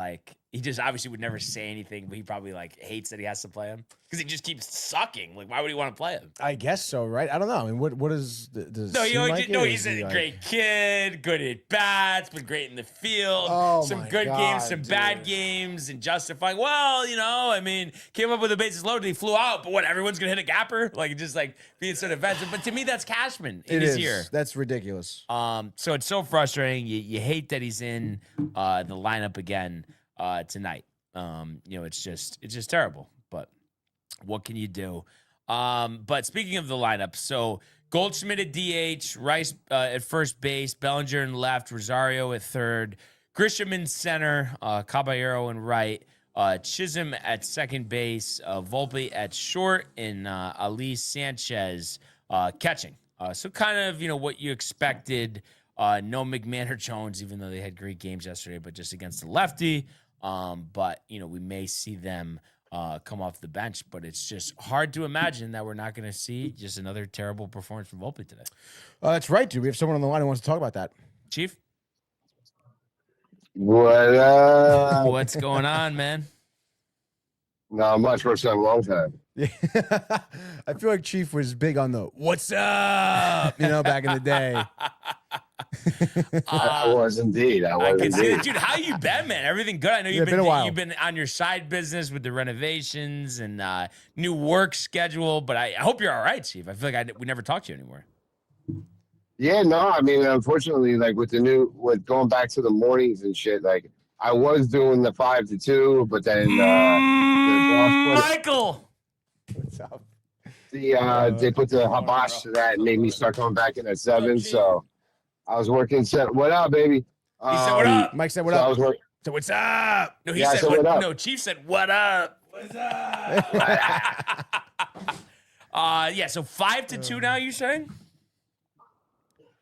obviously would never say anything, but he probably like hates that he has to play him because he just keeps sucking. Like, why would he want to play him? I guess so, right? I don't know. I mean, what is he's a great kid, good at bats, but great in the field. Some good games, some bad games, and justifying. Well, I mean, came up with the bases loaded, he flew out, but what? Everyone's gonna hit a gapper, like just like being so defensive. But to me, that's Cashman in his year. That's ridiculous. So it's so frustrating. You hate that he's in the lineup again tonight. It's just terrible. But what can you do? But speaking of the lineup, so Goldschmidt at DH, Rice at first base, Bellinger in left, Rosario at third, Grisham in center, Caballero in right, Chisholm at second base, Volpe at short, and Ali Sanchez catching. So kind of, what you expected. No McMahon or Jones, even though they had great games yesterday, but just against the lefty. But, we may see them come off the bench, but it's just hard to imagine that we're not going to see just another terrible performance from Volpe today. That's right, dude. We have someone on the line who wants to talk about that. Chief? What up? What's going on, man? Not much. First time, long time. Yeah. I feel like Chief was big on the "what's up," back in the day. I was indeed. I can see that, dude. How you been, man? Everything good? I know been a while. You've been on your side business with the renovations and new work schedule, but I hope you're all right, Chief. I feel like we never talked to you anymore. Yeah, no. I mean, unfortunately, like with going back to the mornings and shit, like I was doing the 5 to 2, but then Michael. What's up? They put the habash to that and made me start coming back in at 7. So I was working. What up, baby? He said, "What up?" Mike said, "What up?" So what's up? No, he said, said, "What up?" No, Chief said, "What up?" What's up? So 5 to 2 now. You saying?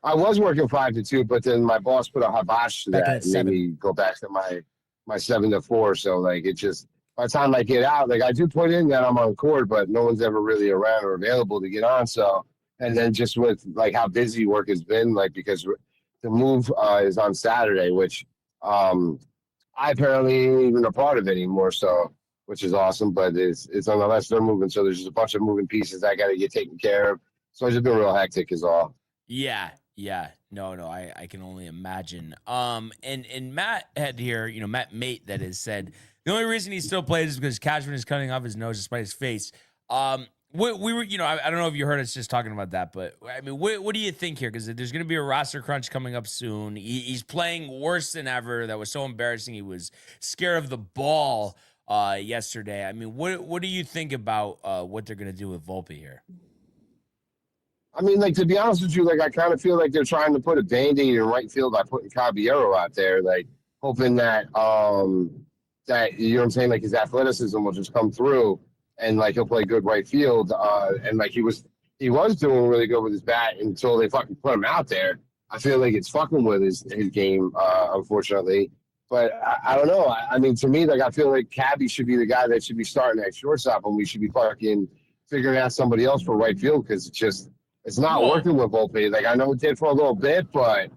I was working 5 to 2, but then my boss put a habash to Back that at and made me go back to my 7 to 4. So like it just. By the time I get out, like I do put in that I'm on court, but no one's ever really around or available to get on. So, and then just with like how busy work has been, like because the move is on Saturday, which I apparently ain't even a part of anymore. So, which is awesome, but it's unless they're moving. So there's just a bunch of moving pieces I got to get taken care of. So it's just been real hectic is all. Yeah. No, I can only imagine. And Matt had here, Matt Mate that has said the only reason he still plays is because Cashman is cutting off his nose despite his face. We were, I don't know if you heard us just talking about that, but I mean, what do you think here? Because there's going to be a roster crunch coming up soon. He's playing worse than ever. That was so embarrassing. He was scared of the ball yesterday. I mean, what do you think about what they're going to do with Volpe here? I mean, like, to be honest with you, like, I kind of feel like they're trying to put a Band-Aid in right field by putting Caballero out there, like, hoping that, that, you know what I'm saying, like, his athleticism will just come through and, like, he'll play good right field. And, like, he was doing really good with his bat until they fucking put him out there. I feel like it's fucking with his game, unfortunately. But I don't know. I mean, to me, like, I feel like Cabby should be the guy that should be starting at shortstop, and we should be fucking figuring out somebody else for right field because it's not working with Volpe. Like, I know it did for a little bit, but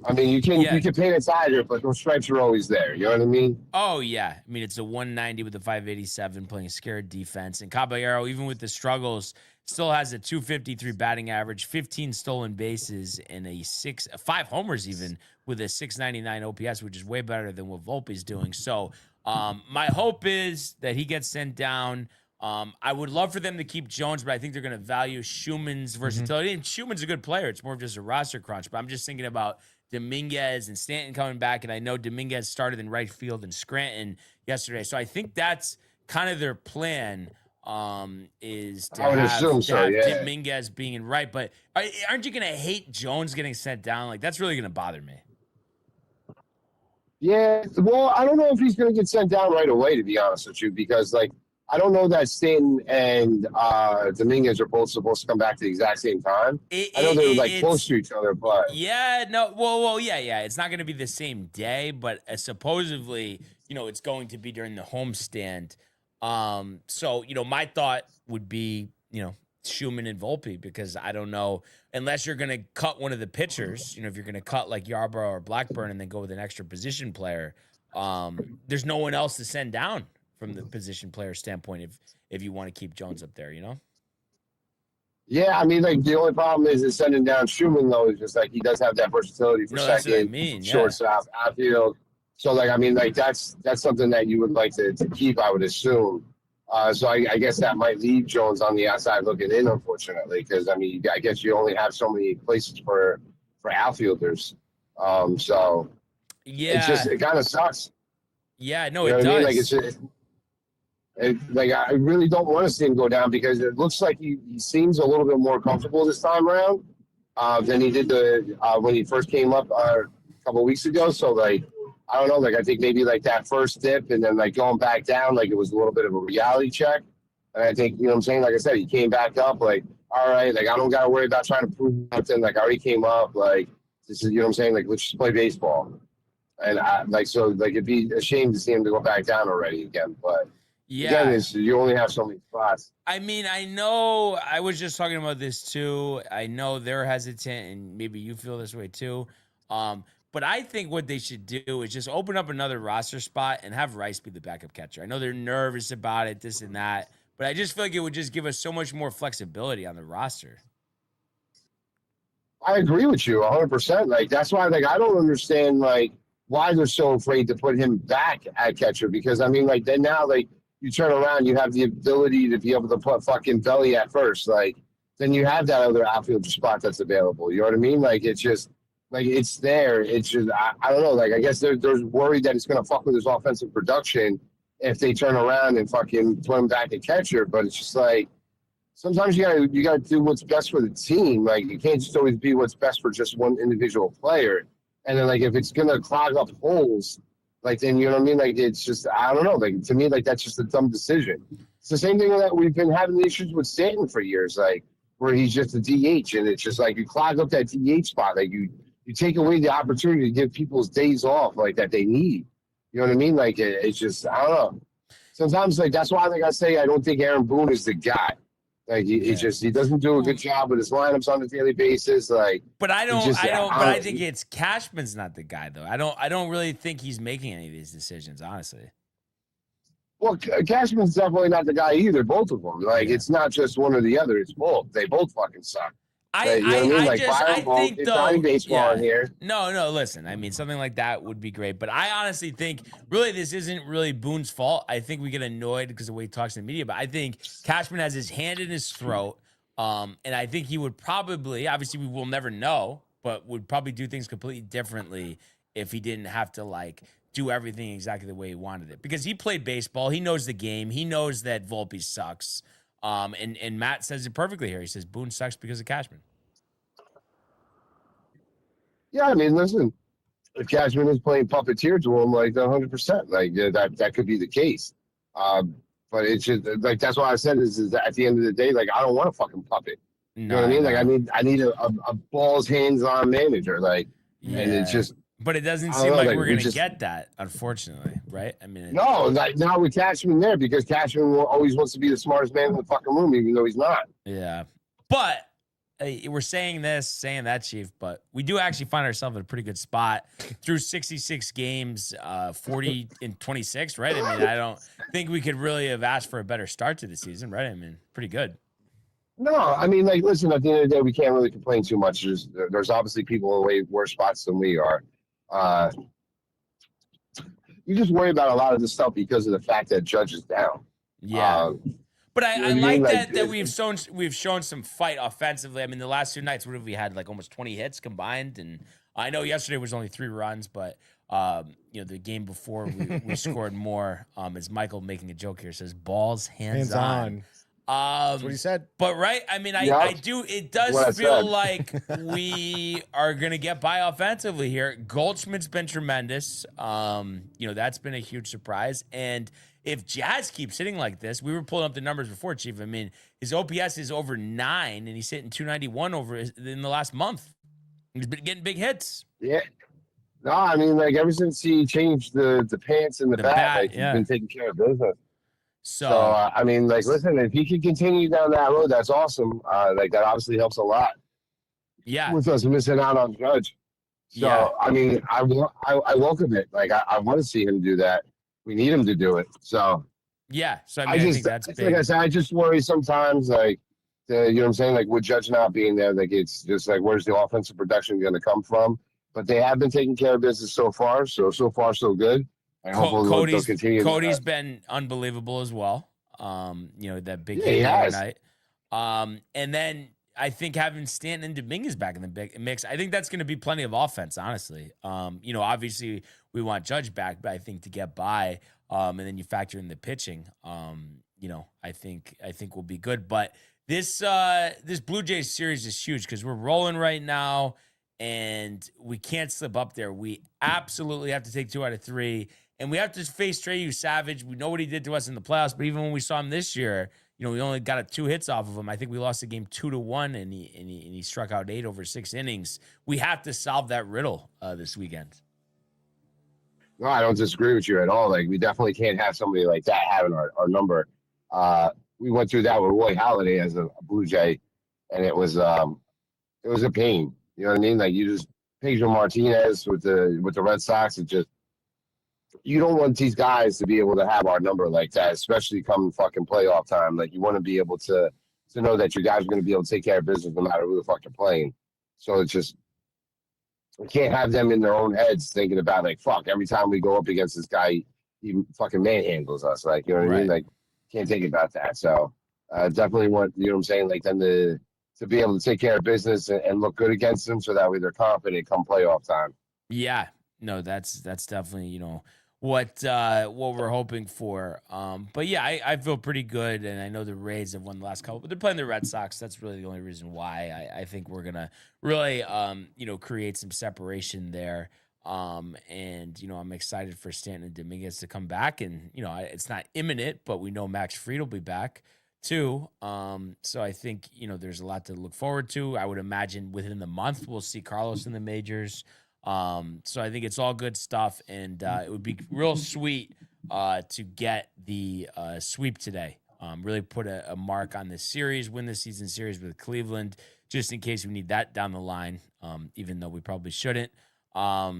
I mean, you can paint it tighter, but those stripes are always there. You know what I mean? Oh, yeah. I mean, it's a 190 with a 587 playing a scared defense. And Caballero, even with the struggles, still has a 253 batting average, 15 stolen bases, and 5 homers even with a 699 OPS, which is way better than what Volpe's doing. So my hope is that he gets sent down. I would love for them to keep Jones, but I think they're going to value Schumann's versatility. And Schumann's a good player. It's more of just a roster crunch. But I'm just thinking about Dominguez and Stanton coming back, and I know Dominguez started in right field in Scranton yesterday. So I think that's kind of their plan, is to have Dominguez being in right. But aren't you going to hate Jones getting sent down? Like, that's really going to bother me. Yeah, well, I don't know if he's going to get sent down right away, to be honest with you, because, like, I don't know that Stanton and Dominguez are both supposed to come back at the exact same time. I know they're like close to each other, but yeah, no, well, yeah. It's not going to be the same day, but supposedly, it's going to be during the homestand. So my thought would be, Schumann and Volpe, because I don't know, unless you're going to cut one of the pitchers, if you're going to cut like Yarbrough or Blackburn and then go with an extra position player, there's no one else to send down from the position player standpoint, if you want to keep Jones up there, Yeah, I mean, like, the only problem is sending down Schumann, though, is just like he does have that versatility for second, shortstop, outfield. So, like, I mean, like, that's something that you would like to keep, I would assume. So I guess that might leave Jones on the outside looking in, unfortunately, because, I mean, I guess you only have so many places for outfielders. So it kind of sucks. Yeah, no, it does. I mean? Like, I really don't want to see him go down because it looks like he seems a little bit more comfortable this time around than he did when he first came up a couple of weeks ago. So, like, I don't know. Like, I think maybe, like, that first dip and then, like, going back down, like, it was a little bit of a reality check. And I think, you know what I'm saying? Like I said, he came back up, like, all right, like, I don't got to worry about trying to prove nothing. Like, I already came up. Like, this is, you know what I'm saying? Like, let's just play baseball. And, it'd be a shame to see him to go back down already again. But, yeah, again, you only have so many spots. I mean, I know I was just talking about this too. I know they're hesitant, and maybe you feel this way too. But I think what they should do is just open up another roster spot and have Rice be the backup catcher. I know they're nervous about it, this and that, but I just feel like it would just give us so much more flexibility on the roster. I agree with you 100%. Like, that's why, like, I don't understand, like, why they're so afraid to put him back at catcher, because, I mean, like, then now, like, you turn around, you have the ability to be able to put fucking Belly at first. Like, then you have that other outfield spot that's available. You know what I mean? Like, it's just, like, it's there. It's just, I don't know. Like, I guess they're worried that it's going to fuck with his offensive production if they turn around and fucking put him back at catcher. But it's just like, sometimes you gotta do what's best for the team. Like, you can't just always be what's best for just one individual player. And then, like, if it's going to clog up holes, like, then, you know what I mean? Like, it's just, I don't know. Like, to me, like, that's just a dumb decision. It's the same thing that we've been having issues with Stanton for years, like, where he's just a DH, and it's just like you clog up that DH spot. Like, you take away the opportunity to give people's days off, like, that they need. You know what I mean? Like, it's just, I don't know. Sometimes, like, that's why, like I say, I don't think Aaron Boone is the guy. Like, he doesn't do a good job with his lineups on a daily basis. Like, but I think it's Cashman's not the guy, though. I don't really think he's making any of these decisions, honestly. Well, Cashman's definitely not the guy either. Both of them. Like, it's not just one or the other. It's both. They both fucking suck. I think it's not baseball in here. No, listen. I mean, something like that would be great. But I honestly think, really, this isn't really Boone's fault. I think we get annoyed because of the way he talks to the media. But I think Cashman has his hand in his throat. And I think he would probably, obviously we will never know, but would probably do things completely differently if he didn't have to, like, do everything exactly the way he wanted it. Because he played baseball. He knows the game. He knows that Volpe sucks. And Matt says it perfectly here. He says Boone sucks because of Cashman. Yeah, I mean, listen, if Cashman is playing puppeteer to him, like, 100%, like, that could be the case. But it's just, like, that's why I said is that at the end of the day, like, I don't want a fucking puppet. You know what I mean? Like, I need a balls hands-on manager, like, and it's just, But it doesn't I seem don't know, like like, we're we going to just- get that, unfortunately, right? I mean, No, like now with Cashman there because Cashman always wants to be the smartest man in the fucking room, even though he's not. yeah. But we're saying this, saying that, Chief, but we do actually find ourselves in a pretty good spot through 66 games, 40 and 26, right? I mean, I don't think we could really have asked for a better start to the season, right? I mean, pretty good. No, I mean, like, listen, at the end of the day, we can't really complain too much. There's obviously people in way worse spots than we are. You just worry about a lot of this stuff because of the fact that Judge is down. Yeah. But I you know what I like mean? that Like, we've shown some fight offensively. I mean, the last 2 nights, what have we had? Like almost 20 hits combined. And I know yesterday was only 3 runs, but the game before we scored more. As Michael making a joke here says, balls hands on. That's what he said. But right, I mean, Yeah. I do. It does What I feel said. like we are gonna get by offensively here. Goldschmidt's been tremendous. That's been a huge surprise. And if Jazz keeps hitting like this, we were pulling up the numbers before, Chief. I mean, his OPS is over 9, and he's hitting 291 in the last month. He's been getting big hits. Yeah. No, I mean, like, ever since he changed the pants and the bat, like, yeah. he's been taking care of business. So, I mean, like, listen, if he can continue down that road, that's awesome. Like, that obviously helps a lot yeah, with us missing out on Judge. So, Yeah. I mean, I welcome it. Like, I want to see him do that. We need him to do it. So, yeah. So I mean, I think that's big. like I said, I just worry sometimes, like, you know what I'm saying? Like, with Judge not being there, like, it's just like, where's the offensive production going to come from? But they have been taking care of business so far. So far, so good. And hopefully they'll continue. Cody's been unbelievable as well. That big Yeah, hit he the other has. night. And then I think having Stanton and Dominguez back in the big mix, I think that's going to be plenty of offense, honestly. Obviously we want Judge back, but I think to get by, and then you factor in the pitching, I think we'll be good. But this Blue Jays series is huge because we're rolling right now, and we can't slip up there. We absolutely have to take 2 out of 3. And we have to face Treyu Savage. We know what he did to us in the playoffs, but even when we saw him this year, we only got 2 hits off of him. I think we lost the game 2-1, and he struck out 8 over 6 innings. We have to solve that riddle this weekend. No, I don't disagree with you at all. Like, we definitely can't have somebody like that having our number. We went through that with Roy Halladay as a Blue Jay, and it was a pain. You know what I mean? Like, you just Pedro Martinez with the Red Sox, it just. You don't want these guys to be able to have our number like that, especially come fucking playoff time. Like, you want to be able to know that your guys are going to be able to take care of business no matter who the fuck you're playing. So it's just, we can't have them in their own heads thinking about, like, fuck, every time we go up against this guy, he fucking manhandles us. Like, you know what I mean? Like, can't think about that. So definitely want, you know what I'm saying? Like, them to be able to take care of business and look good against them so that way they're confident come playoff time. Yeah, no, that's definitely, what we're hoping for. But yeah, I feel pretty good, and I know the Rays have won the last couple, but they're playing the Red Sox. That's really the only reason why I think we're gonna really create some separation there. And I'm excited for Stanton and Dominguez to come back, and it's not imminent, but we know Max Fried will be back too. So I think there's a lot to look forward to. I would imagine within the month we'll see Carlos in the majors. So I think it's all good stuff, and it would be real sweet to get the sweep today. Really put a mark on this series, win the season series with Cleveland, just in case we need that down the line, even though we probably shouldn't. A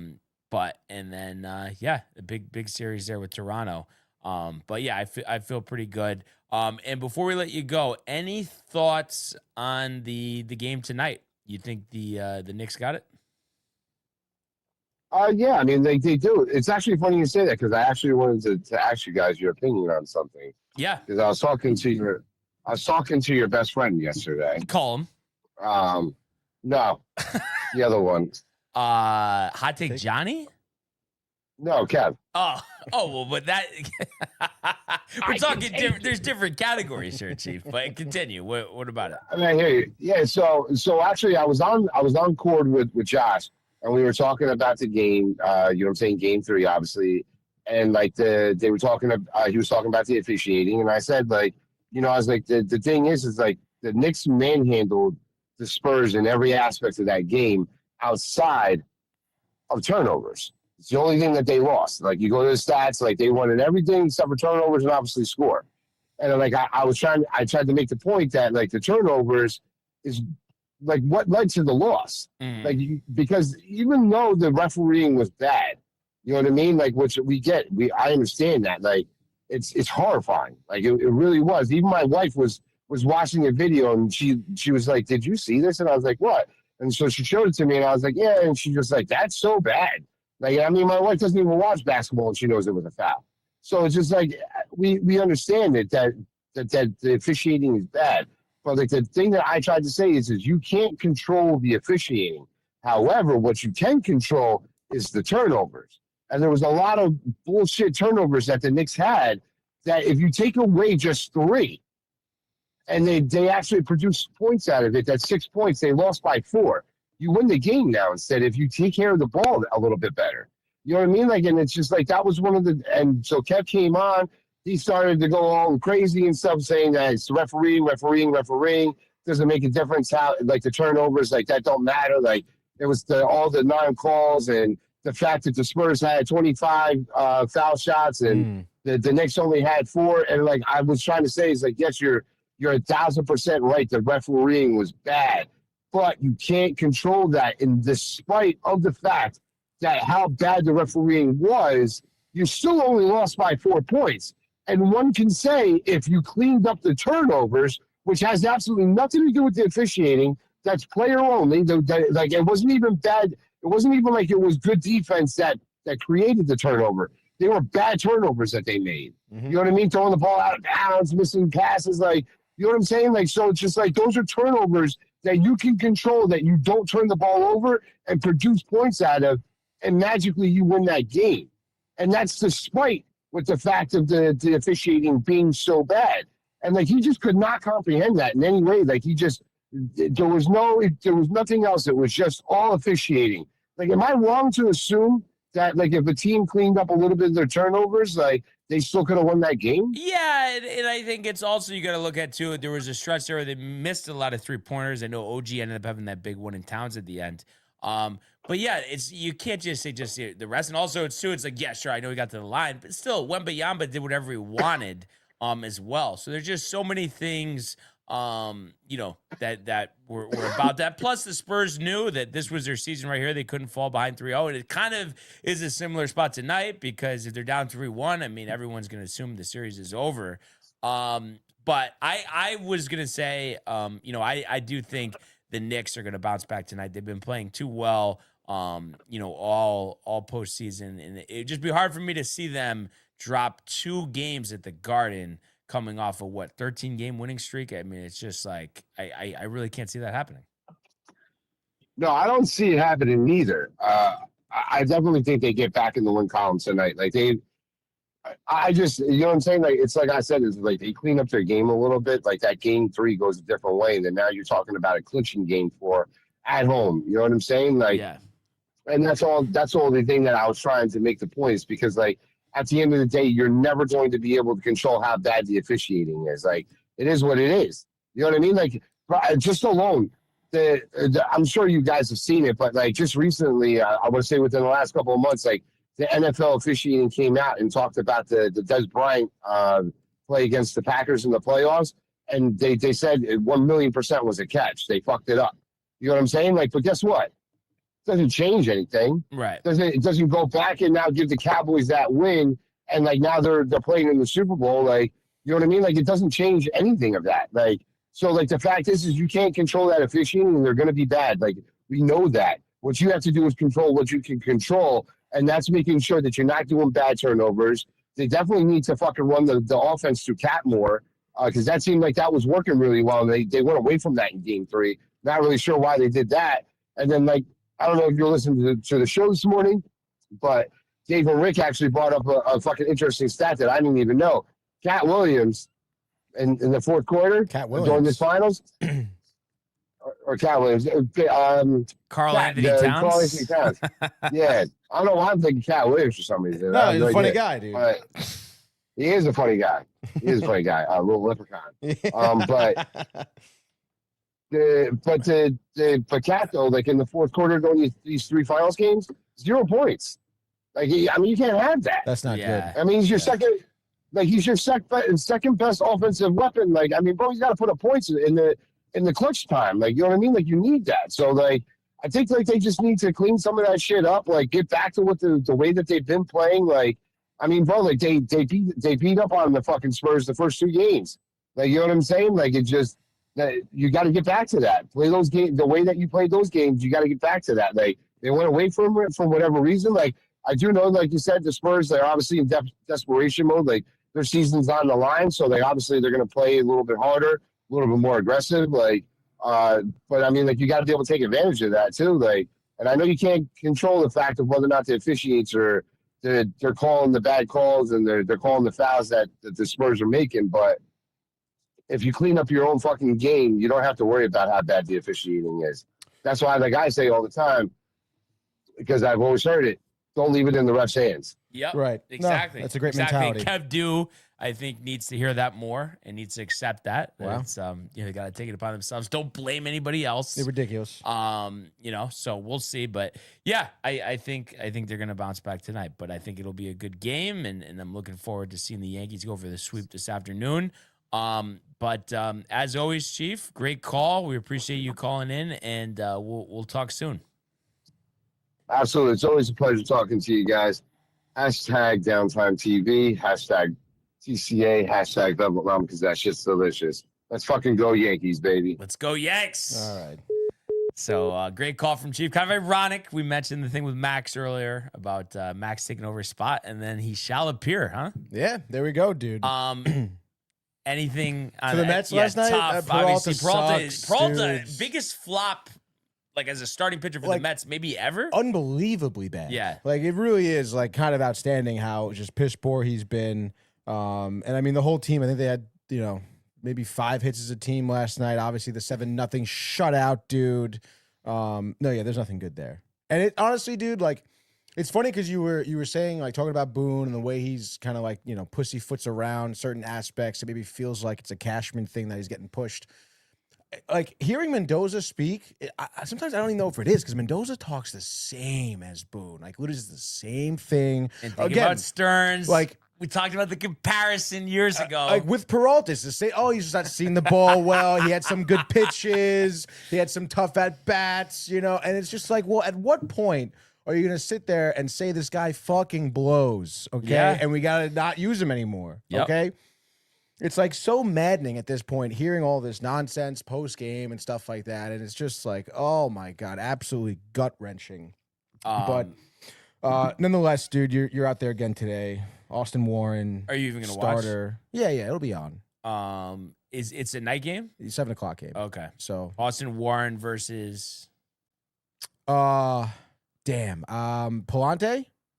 big series there with Toronto. But yeah, I feel pretty good. And before we let you go, any thoughts on the game tonight? You think the Knicks got it? Yeah, I mean, they do. It's actually funny you say that because I actually wanted to ask you guys your opinion on something. Yeah. Because I was talking to your best friend yesterday. Call him. No, the other one. Hot Take Johnny? No, Kev. Oh, well, but that we're talking different. There's different categories here, Chief. But continue. What about it? I mean, I hear you. Yeah. So actually, I was on chord with Josh, and we were talking about the game. You know what I'm saying? Game 3, obviously, and like they were talking. He was talking about the officiating, and I said, like, I was like, the thing is like the Knicks manhandled the Spurs in every aspect of that game outside of turnovers. It's the only thing that they lost. Like, you go to the stats, like, they won in everything except for turnovers and obviously score. And like, I tried to make the point that, like, the turnovers is like what led to the loss. Like, because even though the refereeing was bad, you know what I mean? Like, which I understand that. Like, it's horrifying. Like, it really was. Even my wife was watching a video and she was like, "Did you see this?" And I was like, "What?" And so she showed it to me and I was like, "Yeah." And she was like, "That's so bad." Like, I mean, my wife doesn't even watch basketball and she knows it was a foul. So it's just like, we understand it, that the officiating is bad. But like, the thing that I tried to say is you can't control the officiating. However, what you can control is the turnovers. And there was a lot of bullshit turnovers that the Knicks had that if you take away just 3, and they actually produced points out of it, that's 6 points, they lost by 4. You win the game now instead if you take care of the ball a little bit better. You know what I mean? Like, and it's just like, that was one of the, and so Kev came on, he started to go all crazy and stuff, saying that it's refereeing, doesn't make a difference how, like, the turnovers, like, that don't matter. Like, it was all the 9 calls and the fact that the Spurs had 25 foul shots and the Knicks only had 4. And like, I was trying to say is like, yes, you're 1,000% right. The refereeing was bad, but you can't control that. And despite of the fact that how bad the refereeing was, you still only lost by 4 points. And one can say if you cleaned up the turnovers, which has absolutely nothing to do with the officiating, that's player only. Like, it wasn't even bad. It wasn't even like it was good defense that created the turnover. They were bad turnovers that they made. You know what I mean? Throwing the ball out of bounds, missing passes, like, you know what I'm saying? Like, so it's just like, those are turnovers that you can control, that you don't turn the ball over and produce points out of, and magically you win that game. And that's despite with the fact of the officiating being so bad. And like, he just could not comprehend that in any way. Like, there was nothing else. It was just all officiating. Like, am I wrong to assume that, like, if a team cleaned up a little bit of their turnovers, like, they still could have won that game? Yeah, and I think it's also, you got to look at, too, there was a stretch there where they missed a lot of 3-pointers. I know OG ended up having that big one in Towns at the end. But yeah, you can't just say the rest. And also, it's like, yeah, sure, I know he got to the line, but still, Wembanyama did whatever he wanted as well. So there's just so many things that were about that. Plus, the Spurs knew that this was their season right here. They couldn't fall behind 3-0. And it kind of is a similar spot tonight, because if they're down 3-1, I mean, everyone's going to assume the series is over. But I was going to say, I do think the Knicks are going to bounce back tonight. They've been playing too well, all postseason. And it'd just be hard for me to see them drop 2 games at the Garden, coming off a 13-game winning streak. I mean, it's just like, I really can't see that happening. No, I don't see it happening either. I definitely think they get back in the win column tonight. Like, I just, you know what I'm saying? Like, it's like I said, it's like they clean up their game a little bit. Like, that game 3 goes a different way. And then now you're talking about a clinching game 4 at home. You know what I'm saying? Like, yeah. And that's all the thing that I was trying to make the point is because, like, at the end of the day, you're never going to be able to control how bad the officiating is. Like, it is what it is. You know what I mean? Like, just alone, I'm sure you guys have seen it, but like, just recently, I would say within the last couple of months, like, the NFL officiating came out and talked about the Des Bryant play against the Packers in the playoffs, and they said 1,000,000% was a catch. They fucked it up. You know what I'm saying? Like, but guess what? Doesn't change anything. Right. It doesn't go back and now give the Cowboys that win, and like, now they're playing in the Super Bowl. Like, you know what I mean? Like, it doesn't change anything of that. Like, so like, the fact is you can't control that officiating, and they're going to be bad. Like, we know that. What you have to do is control what you can control, and that's making sure that you're not doing bad turnovers. They definitely need to fucking run the offense through Cat more, because that seemed like that was working really well. And they went away from that in Game 3. Not really sure why they did that. And then, like, I don't know if you're listening to the show this morning, but Dave and Rick actually brought up a fucking interesting stat that I didn't even know. Cat Williams in the fourth quarter during this finals, or Cat Williams, Carl Anthony Towns. Carl Anthony Towns. Yeah, I don't know why I'm thinking Cat Williams for some reason. No, he's a funny guy, dude. He is a funny guy. He is a funny guy. A little leprechaun. But But Cat though, like in the fourth quarter, going these 3 finals games, 0 points. Like I mean, you can't have that. That's not good. I mean, he's your second best offensive weapon. Like I mean, bro, he's got to put up points in the clutch time. Like you know what I mean? Like you need that. So like I think like they just need to clean some of that shit up. Like get back to what the way that they've been playing. Like I mean, bro, like they beat up on the fucking Spurs the first 2 games. Like you know what I'm saying? Like it just. That you got to get back to that. Play those games the way that you played those games. You got to get back to that. Like they went away from it for whatever reason. Like I do know, like you said, the Spurs, they're obviously in desperation mode. Like their season's on the line, so they're going to play a little bit harder, a little bit more aggressive. Like, but I mean, like you got to be able to take advantage of that too. Like, and I know you can't control the fact of whether or not the officiates are they're calling the bad calls and they're calling the fouls that the Spurs are making, but. If you clean up your own fucking game, you don't have to worry about how bad the officiating is. That's why, like I say all the time, because I've always heard it, don't leave it in the ref's hands. Yep. Right. Exactly. No, that's a great mentality. Kev Dew, I think, needs to hear that more and needs to accept that. Wow. It's, they got to take it upon themselves. Don't blame anybody else. They're ridiculous. So we'll see. But yeah, I think they're going to bounce back tonight. But I think it'll be a good game, and I'm looking forward to seeing the Yankees go for the sweep this afternoon. But as always, Chief, great call. We appreciate you calling in, and we'll talk soon. Absolutely. It's always a pleasure talking to you guys. Hashtag Downtime TV, hashtag TCA, hashtag Double Rum, because that shit's delicious. Let's fucking go Yankees, baby. Let's go Yanks. All right. So great call from Chief. Kind of ironic. We mentioned the thing with Max earlier about Max taking over his spot, and then he shall appear, huh? Yeah, there we go, dude. Anything for the Mets last night? Tough. Peralta Peralta, sucks, biggest flop, like as a starting pitcher for the Mets, maybe ever. Unbelievably bad. Yeah, like it really is like kind of outstanding how just piss poor he's been. And I mean the whole team. I think they had maybe 5 hits as a team last night. Obviously the 7-0 shutout, dude. There's nothing good there. And it honestly, dude, like. It's funny because you were saying, like, talking about Boone and the way he's kind of like, pussyfoots around certain aspects. It maybe feels like it's a Cashman thing that he's getting pushed. Like, hearing Mendoza speak, sometimes I don't even know if it is because Mendoza talks the same as Boone. Like, literally the same thing. And think about Stearns. Like, we talked about the comparison years ago. Like, with Peralta, to say, he's just not seeing the ball well. He had some good pitches. He had some tough at-bats, And it's just like, well, at what point are you going to sit there and say this guy fucking blows, okay? Yeah. And we got to not use him anymore, Yep. okay? It's like so maddening at this point, hearing all this nonsense post-game and stuff like that. And it's just like, oh my God, absolutely gut-wrenching. But nonetheless, dude, you're out there again today. Austin Warren. Are you even going to starter? Yeah, it'll be on. It's a night game? 7 o'clock game. Okay. So Austin Warren versus Palante?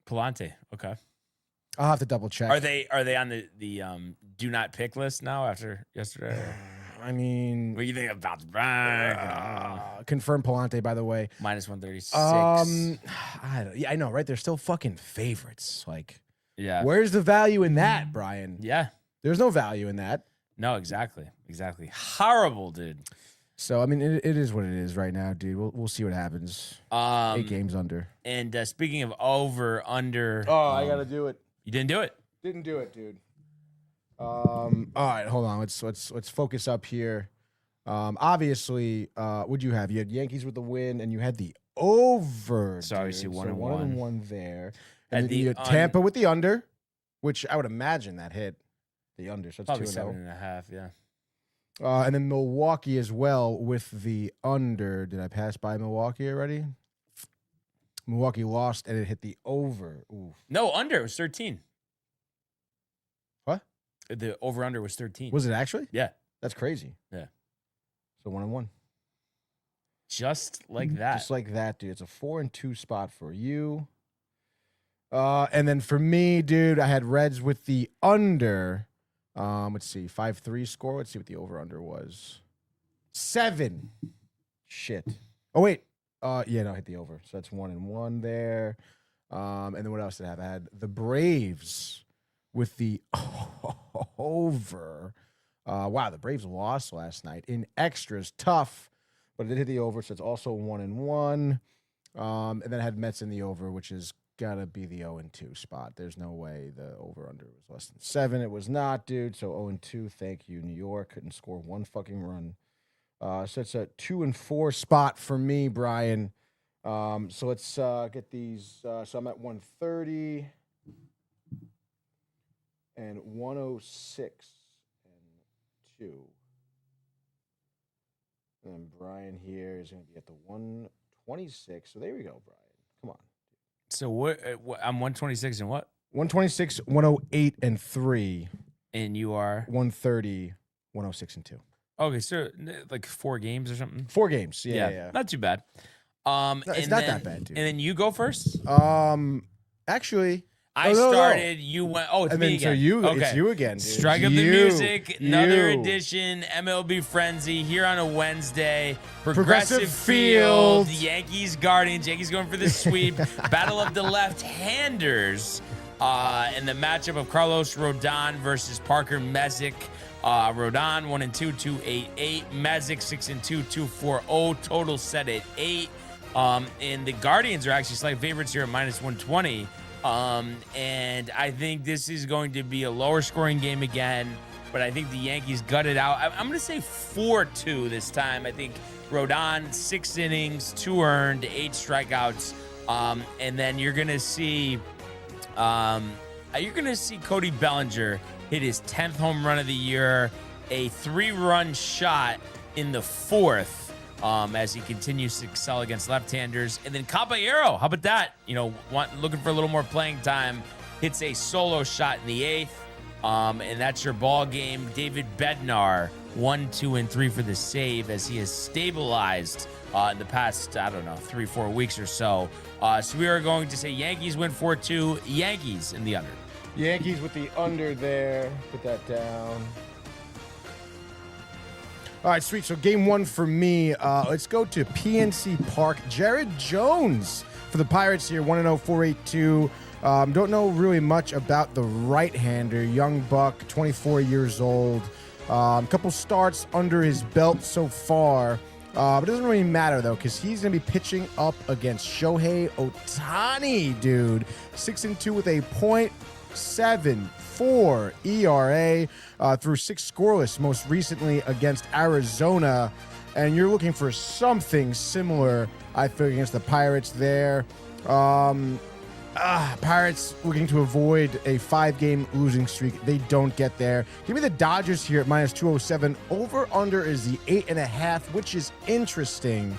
Palante. Okay. I'll have to double check. Are they on the do not pick list now after yesterday? I mean, what do you think about the brand? Confirmed Palante, by the way. Minus 136. I know, right? They're still fucking favorites. Like, yeah. Where's the value in that, Brian? Yeah. There's no value in that. No, exactly. Horrible, dude. So, I mean, it is what it is right now, dude. We'll see what happens. 8 games under. And speaking of over, under. Oh, I got to do it. You didn't do it? Didn't do it, dude. All right, hold on. Let's focus up here. Obviously, what'd you have? You had Yankees with the win, and you had the over. So obviously 1-1. 1-1 there. And then you had Tampa with the under, which I would imagine that hit the under. So it's probably 2-0. 7.5, yeah. And then Milwaukee as well with the under. Did I pass by Milwaukee already? Milwaukee lost, and it hit the over. Oof. No, under. It was 13. What? The over-under was 13. Was it actually? Yeah. That's crazy. Yeah. So 1-1. Just like that. Just like that, dude. It's a 4-2 spot for you. And then for me, dude, I had Reds with the under. Let's see, 5-3 score. Let's see what the over-under was. 7. Shit. Oh, wait. I hit the over. So that's 1-1 there. And then what else did I have? I had the Braves with the over. Wow, the Braves lost last night in extras. Tough. but it did hit the over, so it's also 1-1. And then I had Mets in the over, which is gotta be the 0-2 spot. There's no way the over-under was less than 7. It was not, dude. So 0-2. Thank you, New York. Couldn't score one fucking run. So it's a 2-4 spot for me, Brian. So let's get these. So I'm at 130 and 106 and 2. And then Brian here is going to be at the 126. So there we go, Brian. Come on. So what? I'm 126 and what? 126, 108 and 3. And you are 130, 106 and 2. Okay, so like 4 games or something. 4 games. Yeah. Not too bad. No, it's not that bad, dude. And then you go first. Actually, I started. You went. Oh, it's and me then again. so you, Okay. it's you again, dude. Strike up the music. Another edition MLB Frenzy here on a Wednesday. Progressive Field. Yankees Guardians. Yankees going for the sweep. Battle of the left-handers. And the matchup of Carlos Rodon versus Parker Messick. Rodon 1-2, 2.88. Messick 6-2, 2.40. Total set at 8. And the Guardians are actually slight favorites here at -120. And I think this is going to be a lower scoring game again, but I think the Yankees gut it out. I'm going to say 4-2 this time. I think Rodon, 6 innings, 2 earned, 8 strikeouts. And then you're going to see Cody Bellinger hit his 10th home run of the year, a 3-run shot in the 4th. As he continues to excel against left-handers. And then Caballero, how about that? Looking for a little more playing time, hits a solo shot in the 8th. And that's your ball game. David Bednar, 1, 2, and 3 for the save as he has stabilized in the past, 3-4 weeks or so. So we are going to say Yankees win 4-2, Yankees in the under. Yankees with the under there. Put that down. All right, sweet. So game 1 for me. Let's go to PNC Park. Jared Jones for the Pirates here, 1-0, 4.82. Don't know really much about the right-hander. Young buck, 24 years old. Couple starts under his belt so far. But it doesn't really matter, though, because he's going to be pitching up against Shohei Ohtani, dude. 6-2 with a .74 ERA through 6 scoreless, most recently against Arizona. And you're looking for something similar, I feel, against the Pirates there. Pirates looking to avoid a 5-game losing streak. They don't get there. Give me the Dodgers here at -207. Over-under is the 8.5, which is interesting.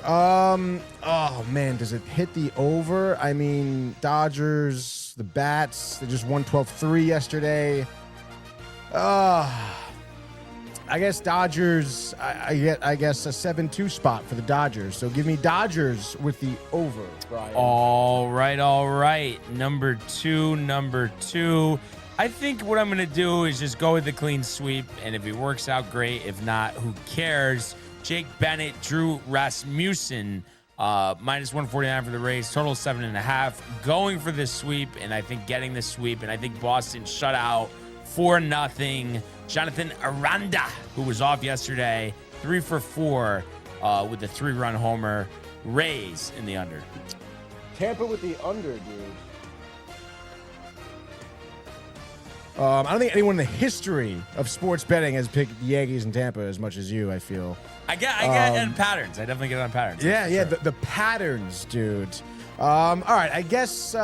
Oh, man, does it hit the over? I mean, Dodgers, the Bats, they just won 12-3 yesterday. I guess Dodgers, I guess a 7-2 spot for the Dodgers. So give me Dodgers with the over, Brian. All right. Number two. I think what I'm going to do is just go with the clean sweep. And if it works out, great. If not, who cares? Jake Bennett, Drew Rasmussen, -149 for the Rays. Total 7.5. Going for the sweep, and I think getting the sweep. And I think Boston shut out 4-0. Jonathan Aranda, who was off yesterday, 3 for 4 with a 3-run homer. Rays in the under. Tampa with the under, dude. I don't think anyone in the history of sports betting has picked the Yankees and Tampa as much as you, I feel. I get on patterns. I definitely get on patterns. Yeah, sure. The patterns, dude. All right, I guess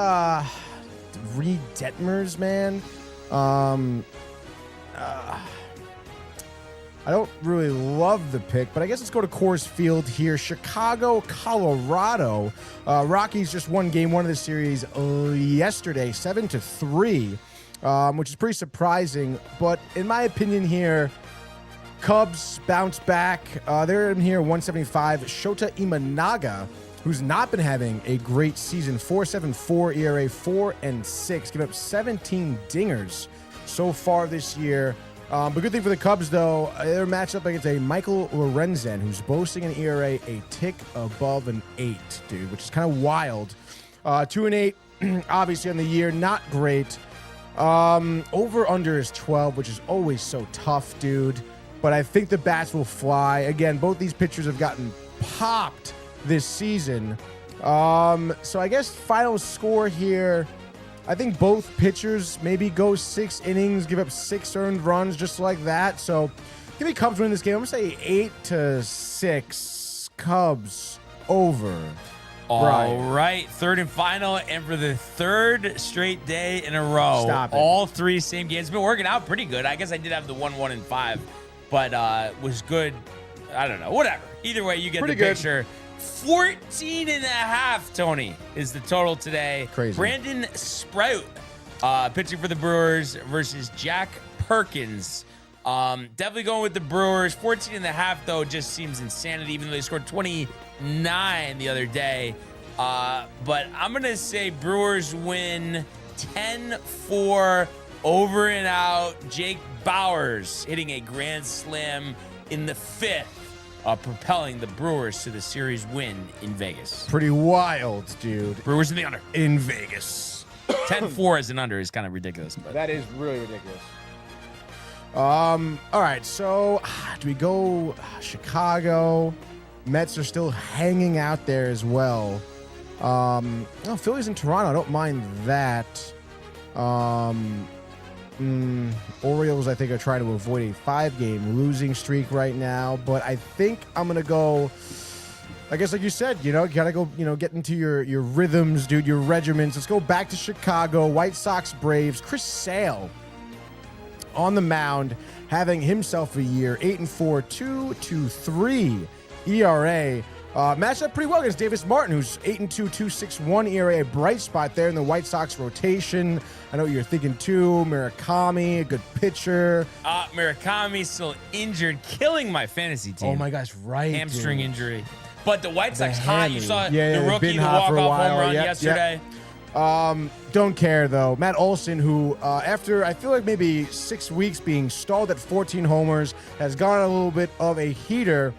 Reed Detmers, man. I don't really love the pick, but I guess let's go to Coors Field here. Chicago, Colorado. Rockies just won game 1 of the series yesterday, 7-3, which is pretty surprising. But in my opinion here, Cubs bounce back. They're in here 175. Shota Imanaga, who's not been having a great season, 4.74 ERA, 4-6, give up 17 dingers so far this year. But good thing for the Cubs, though, they're matched up against a Michael Lorenzen, who's boasting an ERA a tick above an 8, dude, which is kind of wild. 2-8, obviously on the year, not great. Over-under is 12, which is always so tough, dude. but I think the bats will fly. Again, both these pitchers have gotten popped this season. So I guess final score here, I think both pitchers maybe go 6 innings, give up 6 earned runs just like that. So give me Cubs win this game. I'm going to say 8-6 Cubs over. All right, third and final, and for the third straight day in a row, all 3 same games. It's been working out pretty good. I guess I did have the 1-1-5, but was good. I don't know, whatever. Either way, you get the picture. 14.5, Tony, is the total today. Crazy. Brandon Sprout pitching for the Brewers versus Jack Perkins. Definitely going with the Brewers. 14.5, though, just seems insanity, even though they scored 29 the other day. But I'm going to say Brewers win 10-4, over and out. Jake Bauers hitting a grand slam in the 5th, propelling the Brewers to the series win in Vegas. Pretty wild, dude. Brewers in the under. In Vegas. 10-4 as an under is kind of ridiculous. But that is really ridiculous. All right, so do we go Chicago? Mets are still hanging out there as well. No, Phillies and Toronto, I don't mind that. Orioles, I think, are trying to avoid a 5-game losing streak right now, but I think I'm going to go, I guess like you said, you got to go, get into your rhythms, dude, your regiments. Let's go back to Chicago, White Sox, Braves. Chris Sale on the mound, having himself a year, 8-4, 2.23 ERA. Matched up pretty well against Davis Martin, who's 8-2, 2.61 ERA, a bright spot there in the White Sox rotation. I know what you're thinking too. Murakami, a good pitcher. Murakami's still injured, killing my fantasy team. Oh my gosh, right. Hamstring injury. But the White Sox hot. You saw the rookie, the walk-off home run yesterday. Don't care though. Matt Olson, who after I feel like maybe 6 weeks being stalled at 14 homers, has gone on a little bit of a heater.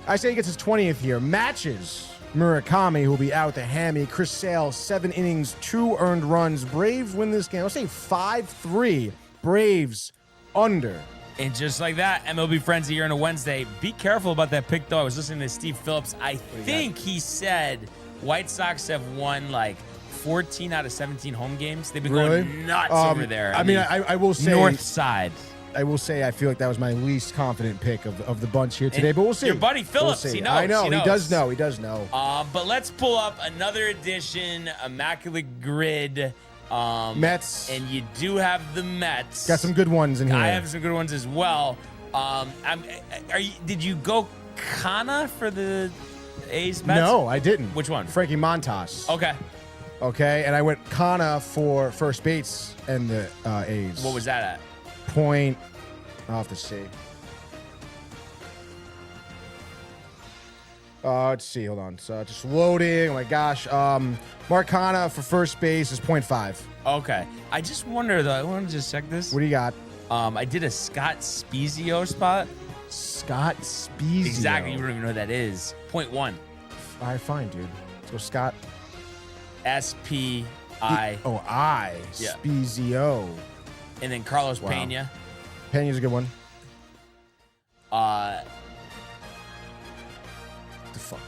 I say he gets his 20th year. Matches Murakami, who will be out with a hammy. Chris Sale, 7 innings, 2 earned runs. Braves win this game. I'll say 5-3. Braves under. And just like that, MLB Frenzy here on a Wednesday. Be careful about that pick, though. I was listening to Steve Phillips. I think he said White Sox have won like 14 out of 17 home games. They've been going nuts over there. I mean, I will say North Side. I will say I feel like that was my least confident pick of the bunch here today, but we'll see. Your buddy Phillips, he knows. I know, he knows. He does know. But let's pull up another edition, Immaculate Grid. Mets. And you do have the Mets. Got some good ones in here. I have some good ones as well. Did you go Kana for the A's Mets? No, I didn't. Which one? Frankie Montas. Okay, and I went Kana for first base and the A's. What was that at? Point. I'll have to see. Let's see. Hold on. So just loading. Oh my gosh. Marcana for first base is 0.5. Okay. I just wonder though. I want to just check this. What do you got? I did a Scott Spezio spot. Scott Spezio. Exactly. You don't even know who that is. 0.1. All right, fine, dude. Let's go Scott. S-P-I. I. Yeah. Spezio. And then Carlos Pena. Pena's a good one. The fuck.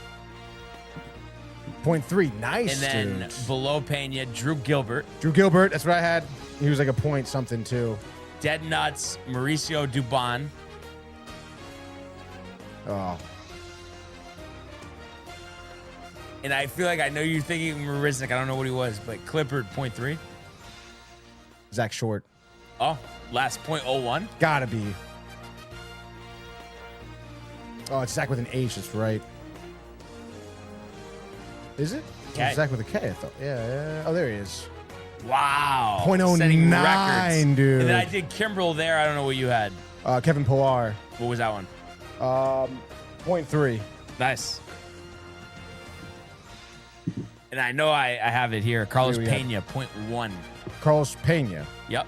0.3. Nice. And then below Pena, Drew Gilbert. That's what I had. He was like a point something too. Dead Nuts, Mauricio Dubon. Oh. And I feel like I know you're thinking Marisnik. I don't know what he was, but Clippard, 0.3. Zach Short. Oh, last 0.01. Gotta be. Oh, it's Zach with an H. That's right. Is it? K. Oh, Zach with a K, I thought. Yeah. Oh, there he is. Wow. 0.09, Setting records. dude. And then I did Kimbrel there. I don't know what you had. Kevin Pillar. What was that one? 0.3. Nice. And I know I have it here. Carlos Pena, 0.1. Carlos Pena. Yep.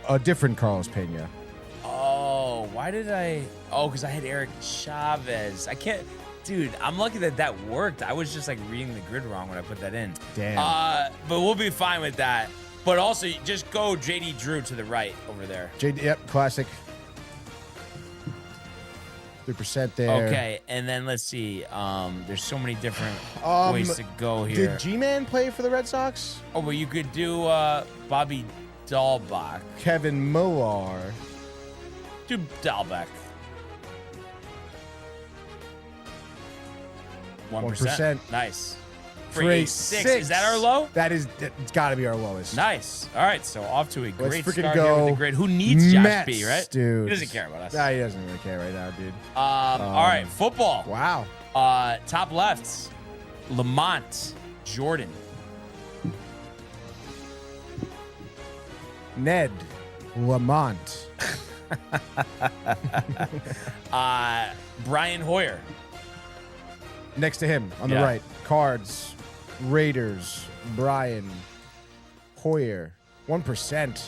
A different Carlos Pena. Oh, why did I? Oh, because I had Eric Chavez. I can't. Dude, I'm lucky that worked. I was just like reading the grid wrong when I put that in. Damn. But we'll be fine with that. But also, just go JD Drew to the right over there. Yep, classic. 3% there. Okay, and then let's see. There's so many different ways to go here. Did G-Man play for the Red Sox? Oh, well, you could do Bobby Dahlbach. Kevin Millar. Do Dahlbach. 1%. Nice. For a 6. Is that our low? It's got to be our lowest. Nice. All right, so off to a great freaking start go here with the grid. Who needs Josh Mets, B, right? dude. He doesn't care about us. Nah, he doesn't really care right now, dude. All right, football. Wow. Top lefts. Lamont Jordan. Ned Lamont. Brian Hoyer. Next to him on the Yeah. right. Cards. Raiders. Brian Hoyer. 1%.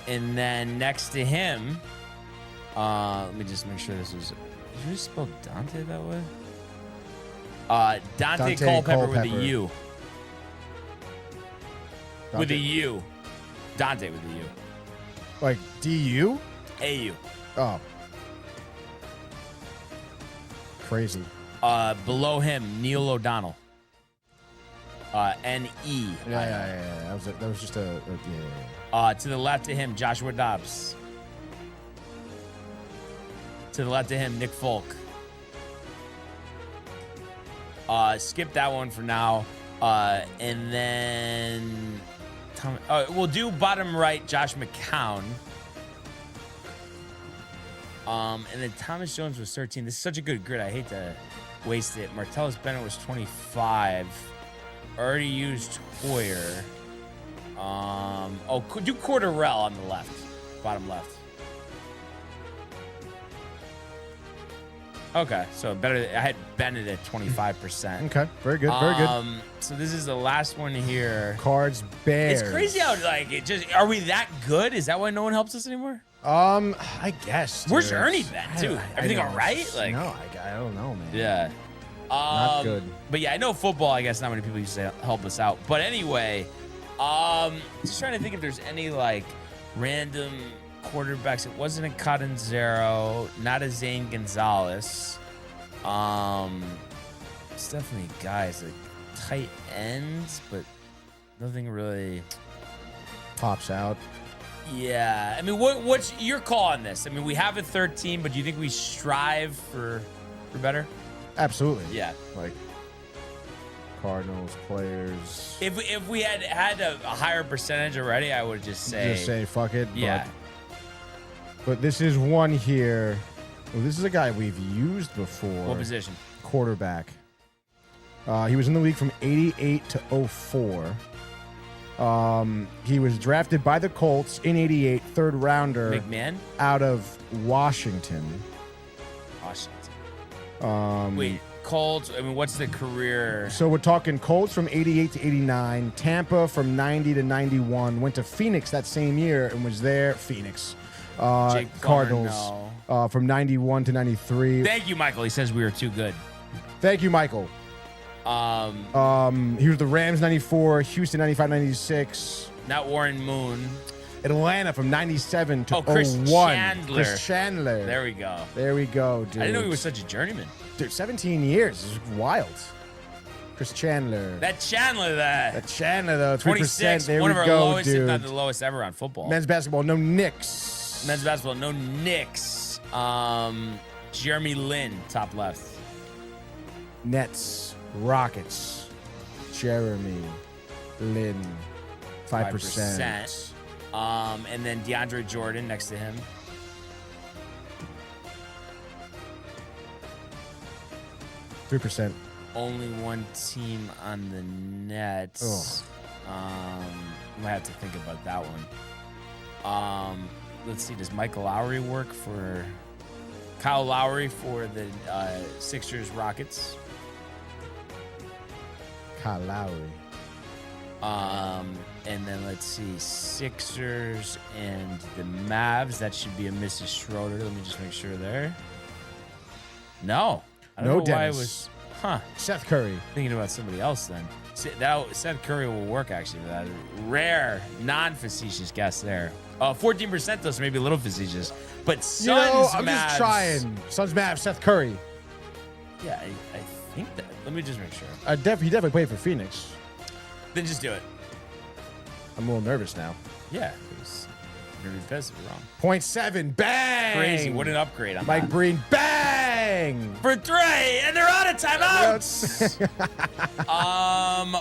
And then next to him, let me just make sure this is. Did you just spell Dante that way? Dante Culpepper with a U. With a U. Dante with a U. Like D-U? A-U. Oh. Crazy. Below him, Neil O'Donnell. N-E. Yeah. That was just yeah. To the left of him, Joshua Dobbs. To the left of him, Nick Folk. Skip that one for now. And then we'll do bottom right, Josh McCown. And then Thomas Jones was 13. This is such a good grid. I hate to waste it. Martellus Bennett was 25. Already used Hoyer. Do Corderell on the left, bottom left. Okay, so better. I had Bennett at 25%. Okay, very good, very good. So this is the last one here. Cards, Bears. It's crazy how like it just. Are we that good? Is that why no one helps us anymore? I guess. Dude. Where's Ernie then, too? Everything all right? Like, no, I don't know, man. Yeah. Not good. But yeah, I know football. I guess not many people used to help us out. But anyway, just trying to think if there's any like random quarterbacks. It wasn't a Catanzaro, not a Zane Gonzalez. It's definitely guys like tight ends, but nothing really pops out. Yeah, I mean, what's your call on this? I mean, we have a 13, but do you think we strive for better? Absolutely. Yeah. Like Cardinals players. If we had a higher percentage already, I would just say fuck it. Yeah. But this is one here. Well, this is a guy we've used before. What position? Quarterback. He was in the league from 88 to 04. He was drafted by the Colts in 88, third rounder. McMahon? Out of Washington. Wait, Colts, I mean, what's the career? So we're talking Colts from 88 to 89, Tampa from 90 to 91, went to Phoenix that same year and was there. Phoenix. Cardinals from 91 to 93. Thank you, Michael. He says we were too good. Thank you, Michael. He was the Rams 94, Houston 95, 96. Not Warren Moon. Atlanta from 97 to 01. Chris Chandler. Chris Chandler. There we go. There we go, dude. I didn't know he was such a journeyman. Dude, 17 years. This is wild. Chris Chandler. That Chandler, though. 26. There one we of our go, lowest, dude. if not the lowest ever on football. Men's basketball, no Knicks. Men's basketball, no Knicks. Jeremy Lin, top left. Nets, Rockets, Jeremy Lin, 5%. And then DeAndre Jordan next to him. %. Only one team on the Nets. Might have to think about that one. Let's see. Does Michael Lowry work for Kyle Lowry for the Sixers Rockets? Kyle Lowry. And then let's see, Sixers and the Mavs. That should be a Mrs. Schroeder. Let me just make sure there. No. I don't know Dennis. why I was, Seth Curry. thinking about somebody else then. Seth Curry will work actually for that. Rare, non-facetious guess there. 14% though, so maybe a little facetious. But Suns, I'm Mavs, just trying. Suns, Mavs, Seth Curry. Yeah, I think that. Let me just make sure. He definitely played for Phoenix. Then just do it. I'm a little nervous now. Yeah, because you're gonna be pissed if you're wrong. 0.7, bang! Crazy, what an upgrade on Mike that. Breen, bang! For 3, and they're out of timeouts.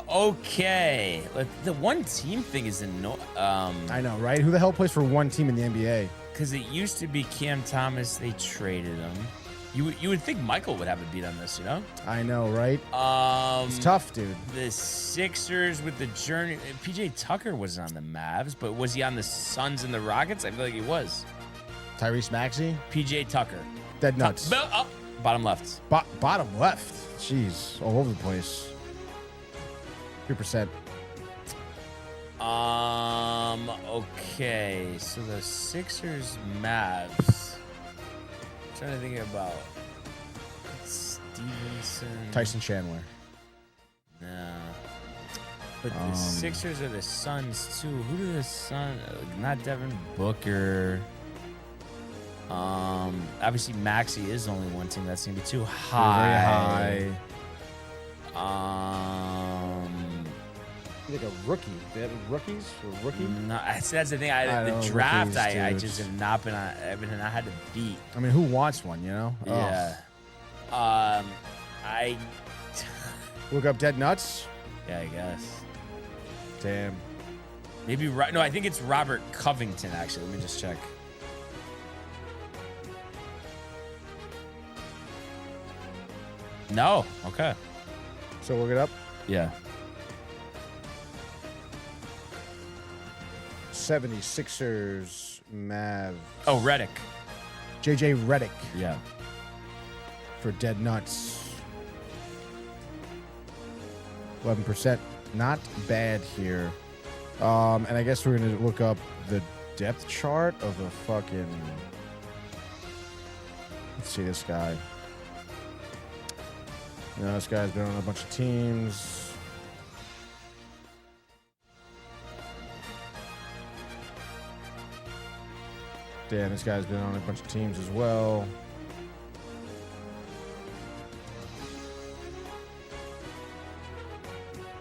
Okay. The one team thing is I know, right? Who the hell plays for one team in the NBA? because it used to be Cam Thomas. They traded him. You would think Michael would have a beat on this, you know? I know, right? It's tough, dude. The Sixers with the journey. PJ Tucker was on the Mavs, but was he on the Suns and the Rockets? I feel like he was. Tyrese Maxey, PJ Tucker. dead nuts. Bottom left. Bottom left. Jeez, all over the place. 3%. Okay. So the Sixers, Mavs. I'm trying to think about Stevenson. Tyson Chandler. No. But the Sixers are the Suns too. Who do the Suns? Not Devin Booker. Obviously Maxey is only one team. That's gonna be too high. Very high. Like a rookie. They have rookies or rookie? No, that's the thing. The know, draft, rookies, I dude. just have not been on. I had to beat. I mean, who wants one? You know? Yeah. I. Look up dead nuts. Yeah, I guess. Damn. Maybe no. I think it's Robert Covington. Actually, let me just check. No. Okay. So look it up. Yeah. 76ers, Mavs. Oh, Redick. JJ Redick Yeah. for dead nuts. 11%. Not bad here. And I guess we're going to look up the depth chart of the fucking... Let's see this guy. You know, this guy's been on a bunch of teams. Damn, this guy's been on a bunch of teams as well.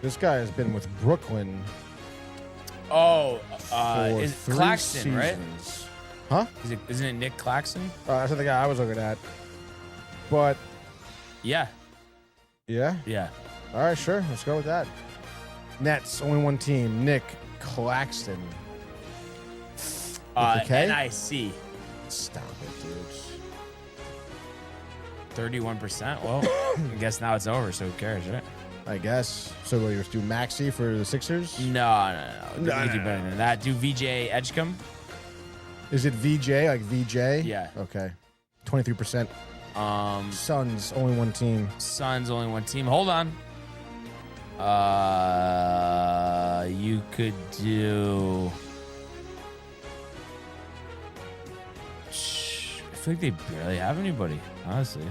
This guy has been with Brooklyn Oh, for is 3 Claxton, right? seasons. Huh? Isn't it Nick Claxton? That's not the guy I was looking at. But, Yeah. yeah. Yeah. All right, sure. Let's go with that. Nets, only one team. Nick Claxton. Okay. NIC. Stop it, dude. 31%. Well, I guess now it's over, so who cares, right? I guess. So what, you're do Maxey for the Sixers? No. We can do better than that. Do VJ Edgecombe? Is it VJ, like VJ? Yeah. Okay. 23%. Suns, only one team. Suns, only one team. Hold on. You could do... I feel like they barely have anybody, honestly.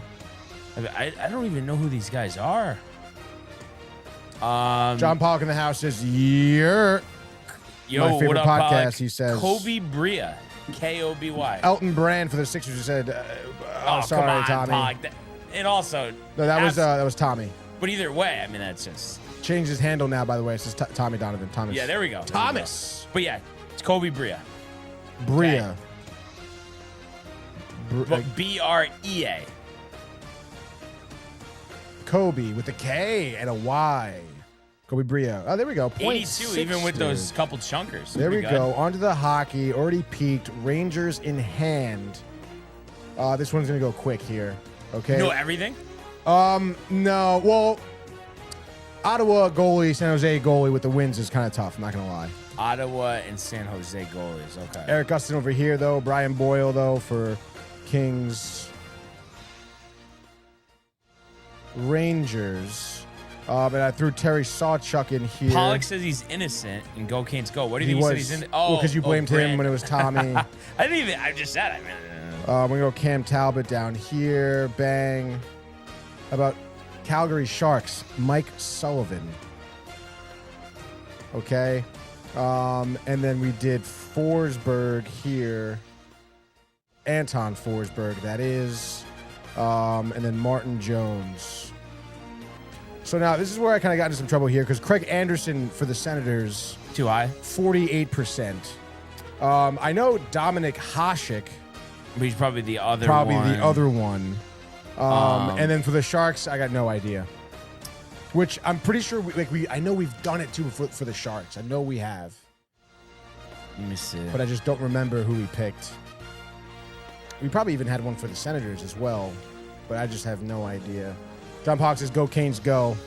I don't even know who these guys are. John Pollock in the house says, yeah. Yo, My favorite what up, podcast, Pollock? he says. Kobe Bria. K-O-B-Y. Elton Brand for the Sixers, he said, sorry, come on, Tommy. Pollock. And also... No, that was Tommy. But either way, I mean, that's just... Changed his handle now, by the way. It says Tommy Donovan. Thomas. Yeah, there we go. Thomas. But yeah, it's Kobe Bria. Bria. B-R-E-A. Kobe with a K and a Y. Kobe Bria. Oh, there we go. 82, even with those couple chunkers. There we Pretty good. go. On to the hockey. Already peaked. Rangers in hand. This one's going to go quick here. Okay. You know everything? No. Well, Ottawa goalie, San Jose goalie with the wins is kind of tough. I'm not going to lie. Ottawa and San Jose goalies. Okay. Eric Gustin over here, though. Brian Boyle, though, for Kings. Rangers. But I threw Terry Sawchuk in here. Pollock says he's innocent and go Canes go. What do you think he said he's in? Oh, because you blamed him Brand. when it was Tommy. I didn't even. I just said. We're going to go Cam Talbot down here. Bang. How about Calgary Sharks? Mike Sullivan. Okay. And then we did Forsberg here. Anton Forsberg, that is. And then Martin Jones. So now this is where I kind of got into some trouble here because Craig Anderson for the Senators. Too high. 48%. I know Dominic Hasek. But he's probably the other the other one. And then for the Sharks, I got no idea. Which I'm pretty sure I know we've done it too for the Sharks. I know we have. Let me see. But I just don't remember who we picked. We probably even had one for the Senators as well, but I just have no idea. John Pox says, "Go Canes, go."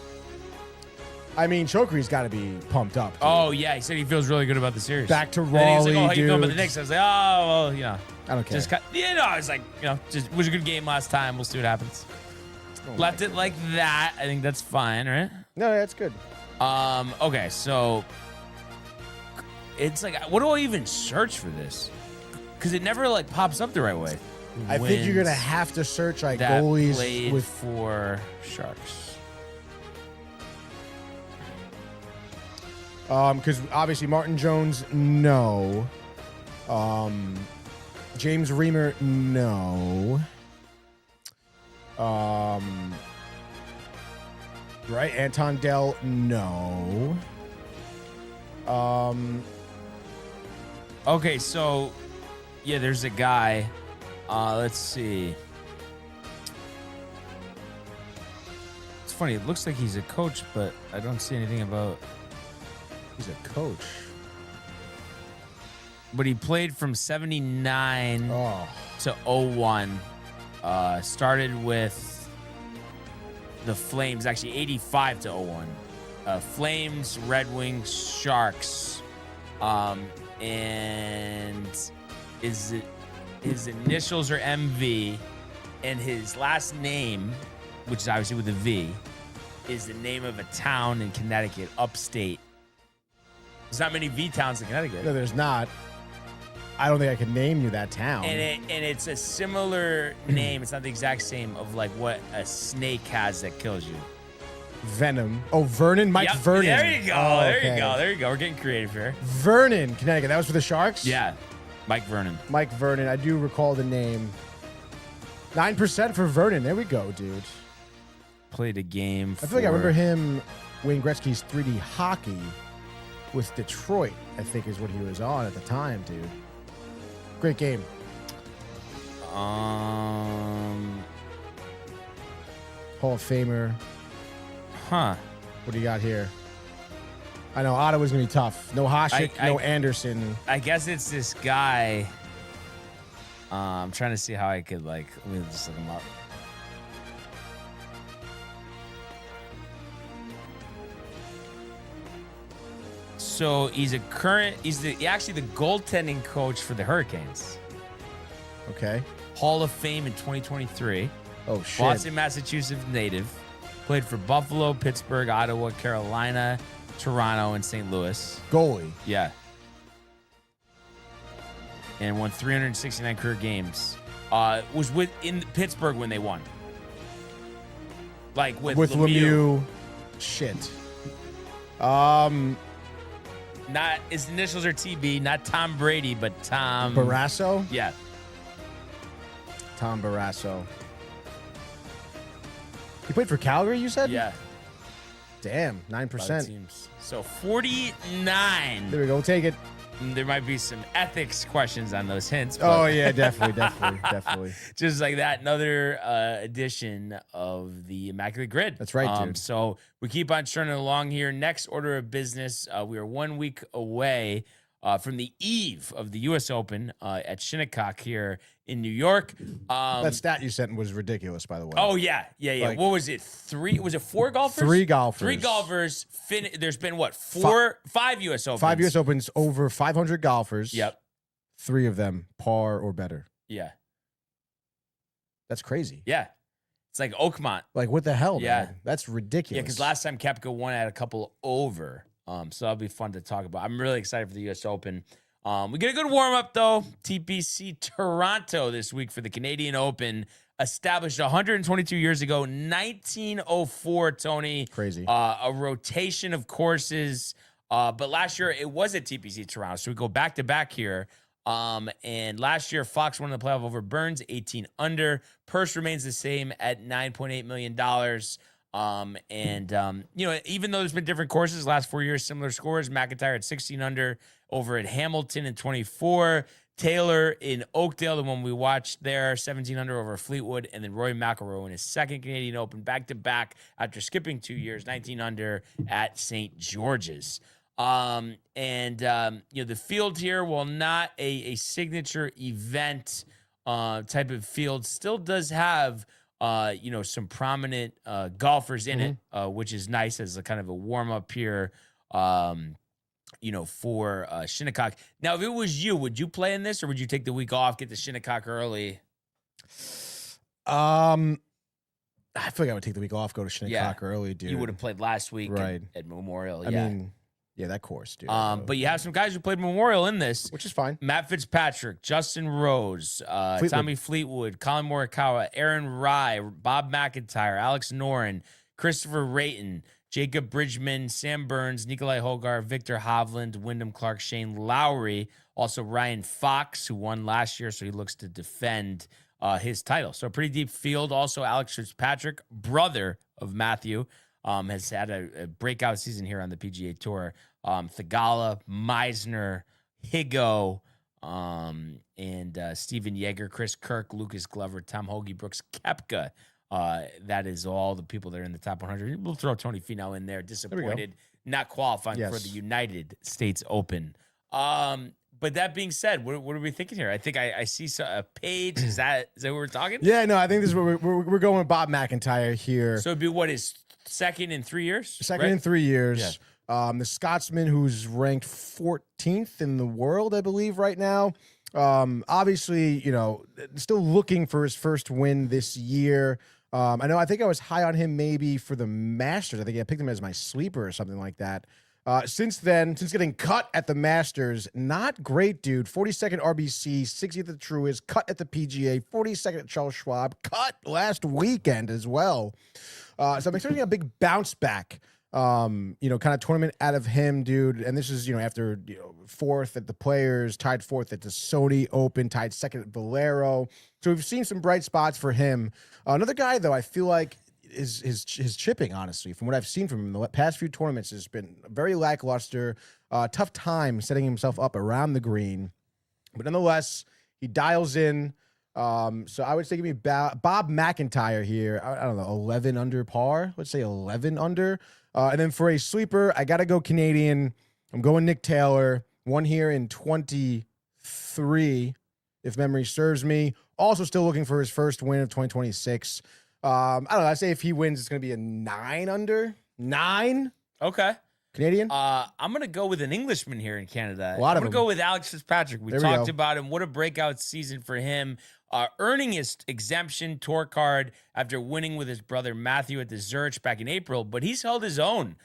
I mean, Chokri's got to be pumped up. Dude. Oh yeah, he said he feels really good about the series. Back to And Raleigh, then he was like, "Oh, how you dude. feeling about the Knicks?" I was like, "Oh, well, you know, I don't care." just I was like, you know, just it was a good game last time. We'll see what happens." Left it like that. I think that's fine, right? No, that's good. Okay, so it's like, what do I even search for this? Because it never like pops up the right way. I think you're gonna have to search like that goalies played with for Sharks. Because obviously Martin Jones, no. James Reimer, no. Right, Anton Dell, no. Okay, so yeah, there's a guy. Let's see. It's funny. It looks like he's a coach, but I don't see anything about. He's a coach. But he played from 79 to 01. Started with the Flames, actually 85 to 01. Flames, Red Wings, Sharks. And his initials are MV, and his last name, which is obviously with a V, is the name of a town in Connecticut, upstate. There's not many V towns in Connecticut. No, there's not. I don't think I could name you that town. And it's a similar name. It's not the exact same of like what a snake has that kills you. Venom. Oh, Vernon? Mike Yep, Vernon. There you go. Oh, There okay. you go. There you go. We're getting creative here. Vernon, Connecticut. That was for the Sharks? Yeah. Mike Vernon. Mike Vernon. I do recall the name. 9% for Vernon. There we go, dude. Played a game. I feel like I remember him, Wayne Gretzky's 3D hockey with Detroit, I think is what he was on at the time, dude. Great game. Hall of Famer. Huh. What do you got here? I know Ottawa's going to be tough. No Hasek, no Anderson. I guess it's this guy. I'm trying to see how I could let me just look him up. So he's actually the goaltending coach for the Hurricanes. Okay. Hall of Fame in 2023. Oh, shit. Boston, Massachusetts native. Played for Buffalo, Pittsburgh, Ottawa, Carolina, Toronto, and St. Louis. Goalie. Yeah. And won 369 career games. Was in Pittsburgh when they won. Like with Lemieux. Shit. Not his initials are TB, not Tom Brady, but Tom Barrasso? Yeah. Tom Barrasso. He played for Calgary, you said? Yeah. Damn, 9%. Teams. So 49. There we go. We'll take it. There might be some ethics questions on those hints. Oh, yeah, definitely. Just like that, another edition of the Immaculate Grid. That's right, dude. So we keep on churning along here. Next order of business, we are 1 week away from the eve of the U.S. Open at Shinnecock here in New York. That stat you sent was ridiculous, by the way. Oh, yeah. Like, what was it? Was it 4 golfers? 3 golfers. 3 golfers. There's been, what, 5 U.S. Opens? 5 U.S. Opens, over 500 golfers. Yep. 3 of them par or better. Yeah. That's crazy. Yeah. It's like Oakmont. Like, what the hell, Yeah. man? That's ridiculous. Yeah, because last time Koepka won at a couple over. So that'll be fun to talk about. I'm really excited for the U.S. Open. We get a good warm-up, though. TPC Toronto this week for the Canadian Open. Established 122 years ago, 1904, Tony. Crazy. A rotation of courses. But last year it was at TPC Toronto, so we go back to back here. And last year Fox won the playoff over Burns, 18 under. Purse remains the same at $9.8 million. Even though there's been different courses last 4 years, similar scores. McIntyre at 16 under over at Hamilton in 24. Taylor in Oakdale, the one we watched there, 17 under over Fleetwood, and then Rory McIlroy in his second Canadian Open back-to-back after skipping 2 years, 19 under at St. George's. The field here, while not a signature event type of field, still does have some prominent golfers in it, which is nice as a kind of a warm-up here, for Shinnecock. Now, if it was you, would you play in this, or would you take the week off, get to Shinnecock early? I feel like I would take the week off, go to Shinnecock early, dude. You would have played last week right at Memorial. I mean, yeah, that course, dude. But you have some guys who played Memorial in this, which is fine. Matt Fitzpatrick, Justin Rose, Tommy Fleetwood, Colin Morikawa, Aaron Rye, Bob McIntyre, Alex Noren, Christopher Rayton, Jacob Bridgman, Sam Burns, Nikolai Hogar, Victor Hovland, Wyndham Clark, Shane Lowry, also Ryan Fox, who won last year, so he looks to defend his title. So a pretty deep field. Also, Alex Fitzpatrick, brother of Matthew, has had a breakout season here on the PGA Tour. Thigala, Meisner, Higo, and Steven Yeager, Chris Kirk, Lucas Glover, Tom Hoagie, Brooks Koepka. That is all the people that are in the top 100. We'll throw Tony Finau in there. Disappointed, not qualifying for the United States Open. But that being said, what are we thinking here? I think I see a page. Is that what we're talking? Yeah, no, I think this is where we're going with Bob McIntyre here. So it'd be what is second in 3 years? Second in 3 years. Yeah. The Scotsman who's ranked 14th in the world, I believe, right now. Obviously, still looking for his first win this year. I think I was high on him maybe for the Masters. I think I picked him as my sleeper or something like that. Since then, since getting cut at the Masters, not great, dude. 42nd RBC, 60th at the Truist, cut at the PGA, 42nd at Charles Schwab, cut last weekend as well. So I'm expecting a big bounce back, kind of tournament out of him, dude. And this is, after, fourth at the Players, tied fourth at the Sony Open, tied second at Valero. So we've seen some bright spots for him. Another guy, though, I feel like his chipping, honestly, from what I've seen from him in the past few tournaments, has been very lackluster. Tough time setting himself up around the green. But nonetheless, he dials in. So I would say give me Bob McIntyre here. I don't know, 11 under par. Let's say 11 under. And then for a sleeper, I got to go Canadian. I'm going Nick Taylor. Won here in 23, if memory serves me. Also still looking for his first win of 2026. I don't know. I'd say if he wins, it's going to be a 9 under. 9? Okay. Canadian? I'm going to go with an Englishman here in Canada. I'm going to go with Alex Fitzpatrick. We talked about him. What a breakout season for him. Earning his exemption tour card after winning with his brother Matthew at the Zurich back in April, but he's held his own.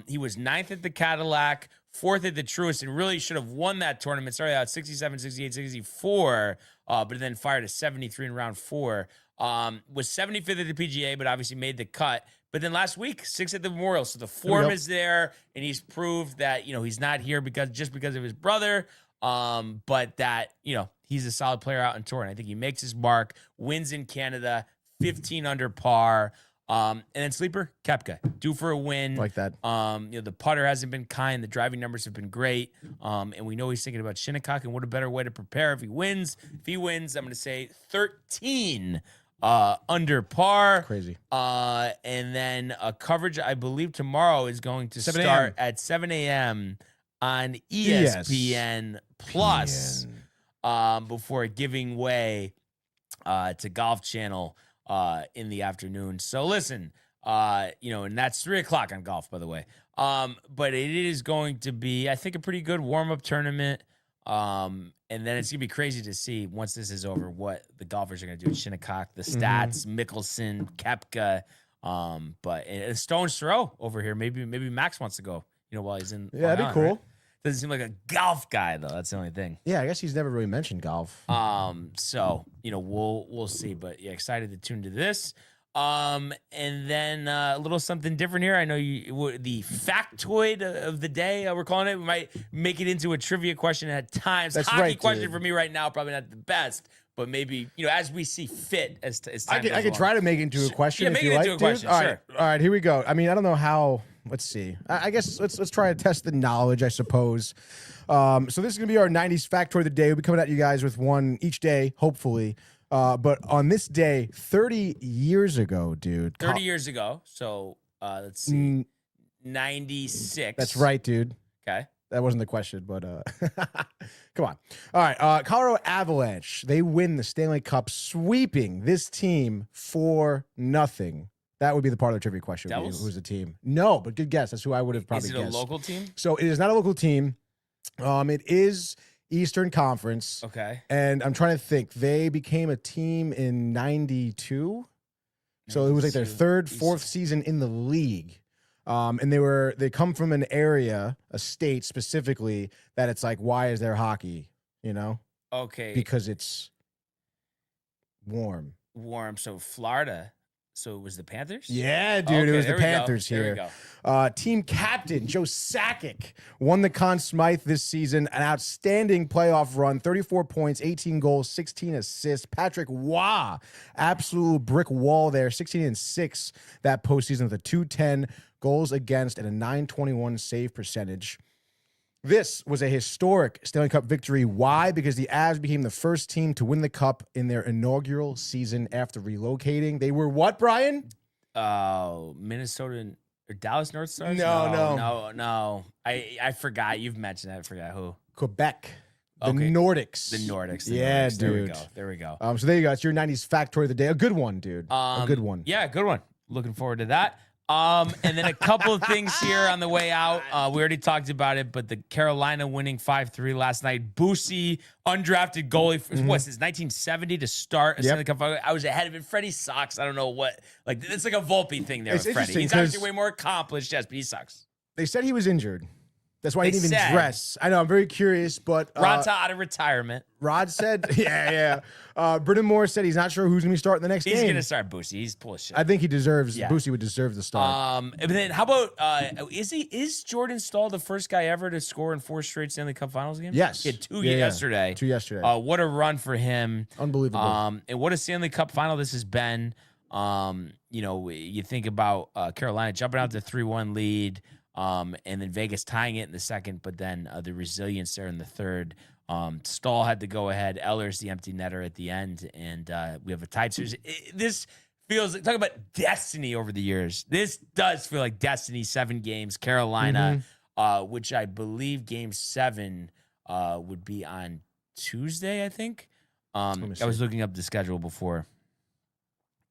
He was 9th at the Cadillac, 4th at the Truist, and really should have won that tournament. Started out 67, 68, 64, but then fired a 73 in round 4. Was 75th at the PGA, but obviously made the cut. But then last week, 6th at the Memorial. So the form is there, and he's proved that, he's not here because of his brother, but that, he's a solid player out on tour. And I think he makes his mark, wins in Canada, 15 under par. And then sleeper, Koepka, due for a win. Like that. The putter hasn't been kind. The driving numbers have been great. And we know he's thinking about Shinnecock, and what a better way to prepare if he wins. If he wins, I'm going to say 13 under par. Crazy. And then coverage, I believe tomorrow is going to start at 7 a.m. on ESPN Plus, before giving way to Golf Channel in the afternoon. So listen, and that's 3:00 on golf, by the way. But it is going to be, I think, a pretty good warm-up tournament. And then it's going to be crazy to see, once this is over, what the golfers are going to do at Shinnecock, the stats, Mickelson, Koepka, but a stone's throw over here. Maybe Max wants to go, while he's in. Yeah, that'd be cool. Right? Doesn't seem like a golf guy, though. That's the only thing. Yeah, I guess he's never really mentioned golf. So, we'll see. But yeah, excited to tune to this. And then a little something different here. I know the factoid of the day, we're calling it. We might make it into a trivia question at times. That's Hockey right, question dude. for me right now, probably not the best, but maybe, as we see fit as time I goes could along. try to make it into a question. Yeah, if make you it like, into a dude. question, All sure. right, all right, here we go. I mean, I don't know how. Let's see. I guess let's try to test the knowledge, I suppose. So this is gonna be our '90s factoid of the day. We'll be coming at you guys with one each day, hopefully. But on this day, 30 years ago, dude. 30 years ago. So let's see. 96. That's right, dude. Okay. That wasn't the question, but come on. All right, Colorado Avalanche. They win the Stanley Cup, sweeping this team 4-0. That would be the part of the trivia question. Devils? Who's the team? No, but good guess. That's who I would have probably Is it guessed. a local team? So it is not a local team. It is Eastern Conference. Okay. And I'm trying to think. They became a team in 92. So it was like their 92. third, fourth season in the league. And they come from an area, a state specifically, that it's like, why is there hockey? Okay. Because it's warm. Warm. So Florida. So it was the Panthers? Yeah, dude. Okay, It was the there we go. Panthers There we here. go. Team captain Joe Sakic won the Conn Smythe this season. An outstanding playoff run, 34 points, 18 goals, 16 assists. Patrick Waugh, absolute brick wall there, 16-6 that postseason with a 210 goals against and a 921 save percentage. This was a historic Stanley Cup victory. Why? Because the Avs became the first team to win the Cup in their inaugural season after relocating. They were what, Brian? Minnesota or Dallas North Stars? No. I forgot. You've mentioned that. I forgot who. Quebec. The Okay. Nordics. The Nordics. Yeah, Nordics. dude. There we go. So there you go. It's your 90s factoid of the day. A good one, dude. A good one. Yeah, good one. Looking forward to that. And then a couple of things here on the way out. We already talked about it, but the Carolina winning 5-3 last night. Boosie, undrafted goalie. What's this, 1970 to start a Stanley Cup final? I was ahead of it. Freddie sucks. I don't know what. Like, it's like a Volpe thing there It's with Freddie. interesting He's 'cause- actually way more accomplished, yes, but he sucks. They said he was injured. That's why he They didn't even said. dress. I know. I'm very curious, but Rod's out of retirement. Rod said, yeah. Britton Moore said he's not sure who's going to be starting the next He's game. going to start Boosie. He's full of shit. I think he deserves. Yeah. Boosie would deserve the start. But then how about is Jordan Stahl the first guy ever to score in 4 straight Stanley Cup Finals games? Yes. He had 2 Yeah, yeah. yesterday. 2 yesterday. What a run for him. Unbelievable. And what a Stanley Cup final this has been. You think about Carolina jumping out to 3-1 lead, and then Vegas tying it in the second, but then the resilience there in the third. Stahl had to go ahead. Eller's the empty netter at the end, and we have a tied series. This feels like, talk about destiny over the years. This does feel like destiny. 7 games, Carolina, which I believe game 7 would be on Tuesday, I think. I was looking up the schedule before.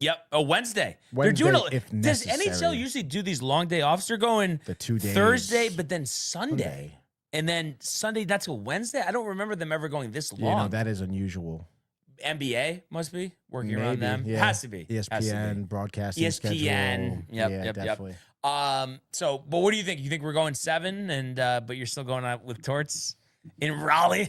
Yep, Wednesday. They're doing if does necessary. NHL usually do these long day offs? They're going The 2 days. Thursday, but then Sunday. And then Sunday, that's a Wednesday? I don't remember them ever going this long. Yeah, no, that is unusual. NBA must be working around Maybe, them. yeah. Has to be. Has to ESPN be. broadcasting schedule. ESPN. Yep, Yeah, yep, definitely. yep. So, but what do you think? You think we're going 7, and but you're still going out with Torts in Raleigh?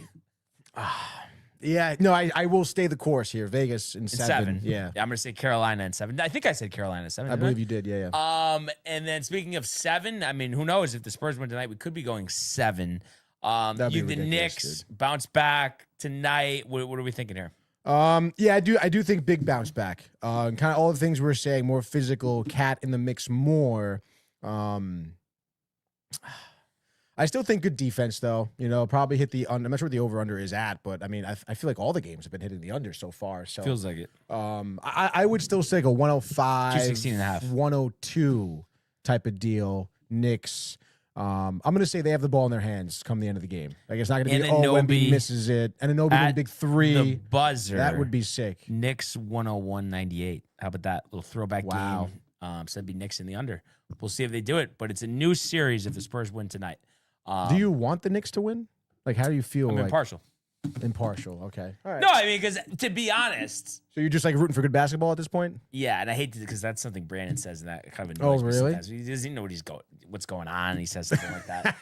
Yeah, no, I will stay the course here. Vegas in 7. Yeah. I'm gonna say Carolina in 7. I think I said Carolina in 7. I didn't believe you did. Yeah. And then speaking of 7, I mean, who knows if the Spurs win tonight? We could be going 7. That'd be The ridiculous, Knicks dude. bounce back tonight. What are we thinking here? Yeah, I do think big bounce back. Kind of all the things we were saying, more physical, cat in the mix more. I still think good defense though. Probably hit the under. I'm not sure what the over under is at, but I mean, I feel like all the games have been hitting the under so far. So Feels like it. I would still say like a 105, 216.5. 102 type of deal. Knicks. I'm gonna say they have the ball in their hands come the end of the game. Like it's not gonna be Wemby misses it and Anunoby at with a big 3. The buzzer. That would be sick. Knicks 101.98. How about that little throwback Wow. game? So it'd be Knicks in the under. We'll see if they do it, but it's a new series if the Spurs win tonight. Do you want the Knicks to win? Like, how do you feel? I'm like, impartial. Impartial. Okay. All right. No, I mean, because to be honest, So you're just like rooting for good basketball at this point? yeah, and I hate to because that's something Brandon says, and that kind of Oh, annoys me really? sometimes. He doesn't know what's going on, and he says something like that.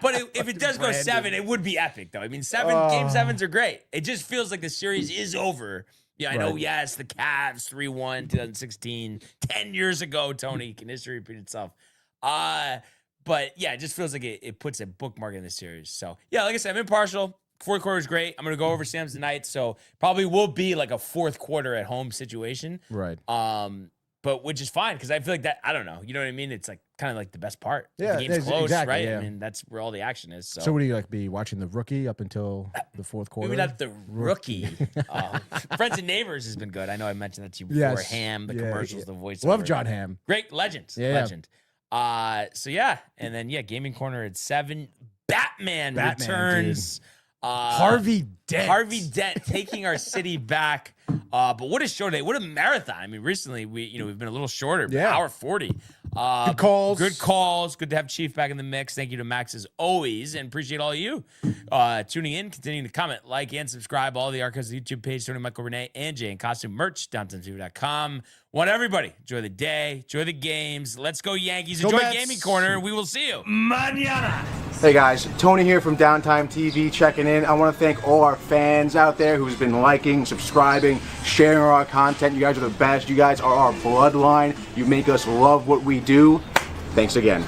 But if it does go 7, it would be epic, though. I mean, game 7s are great. It just feels like the series is over Yeah, I know. Yes, the Cavs 3-1, 2016, 10 years ago. Tony, can history repeat itself? But yeah, it just feels like it puts a bookmark in the series. So yeah, like I said, I'm impartial. Fourth quarter is great. I'm gonna go over Sam's tonight, so probably will be like a fourth quarter at home situation. Right. But which is fine because I feel like that. I don't know. You know what I mean? It's like kind of like the best part. Yeah, the game's close, exactly, right? yeah. I mean, that's where all the action is. So what do you like? Be watching the Rookie up until the fourth quarter? Maybe not the Rookie. Friends and Neighbors has been good. I know I mentioned that to you before. Yes. Ham, the commercials, the voice. Love John Hamm. Great legend. Legend. So yeah, and then Gaming Corner at 7. Batman returns. Harvey Dent taking our city back. But what a show today! What a marathon! I mean, recently we've been a little shorter. But hour 40. Good calls. Good calls. Good to have Chief back in the mix. Thank you to Max as always, and appreciate all of you tuning in, continuing to comment, like, and subscribe. All the archives of the YouTube page, Tony, Michael, Renee, and Jay in costume merch. DowntimeTV.com. Want everybody enjoy the day, enjoy the games. Let's go Yankees! Enjoy Gaming Corner. We will see you mañana. Hey guys, Tony here from Downtime TV checking in. I want to thank all our fans out there who's been liking, subscribing, sharing our content. You guys are the best. You guys are our bloodline. You make us love what we do. Thanks again.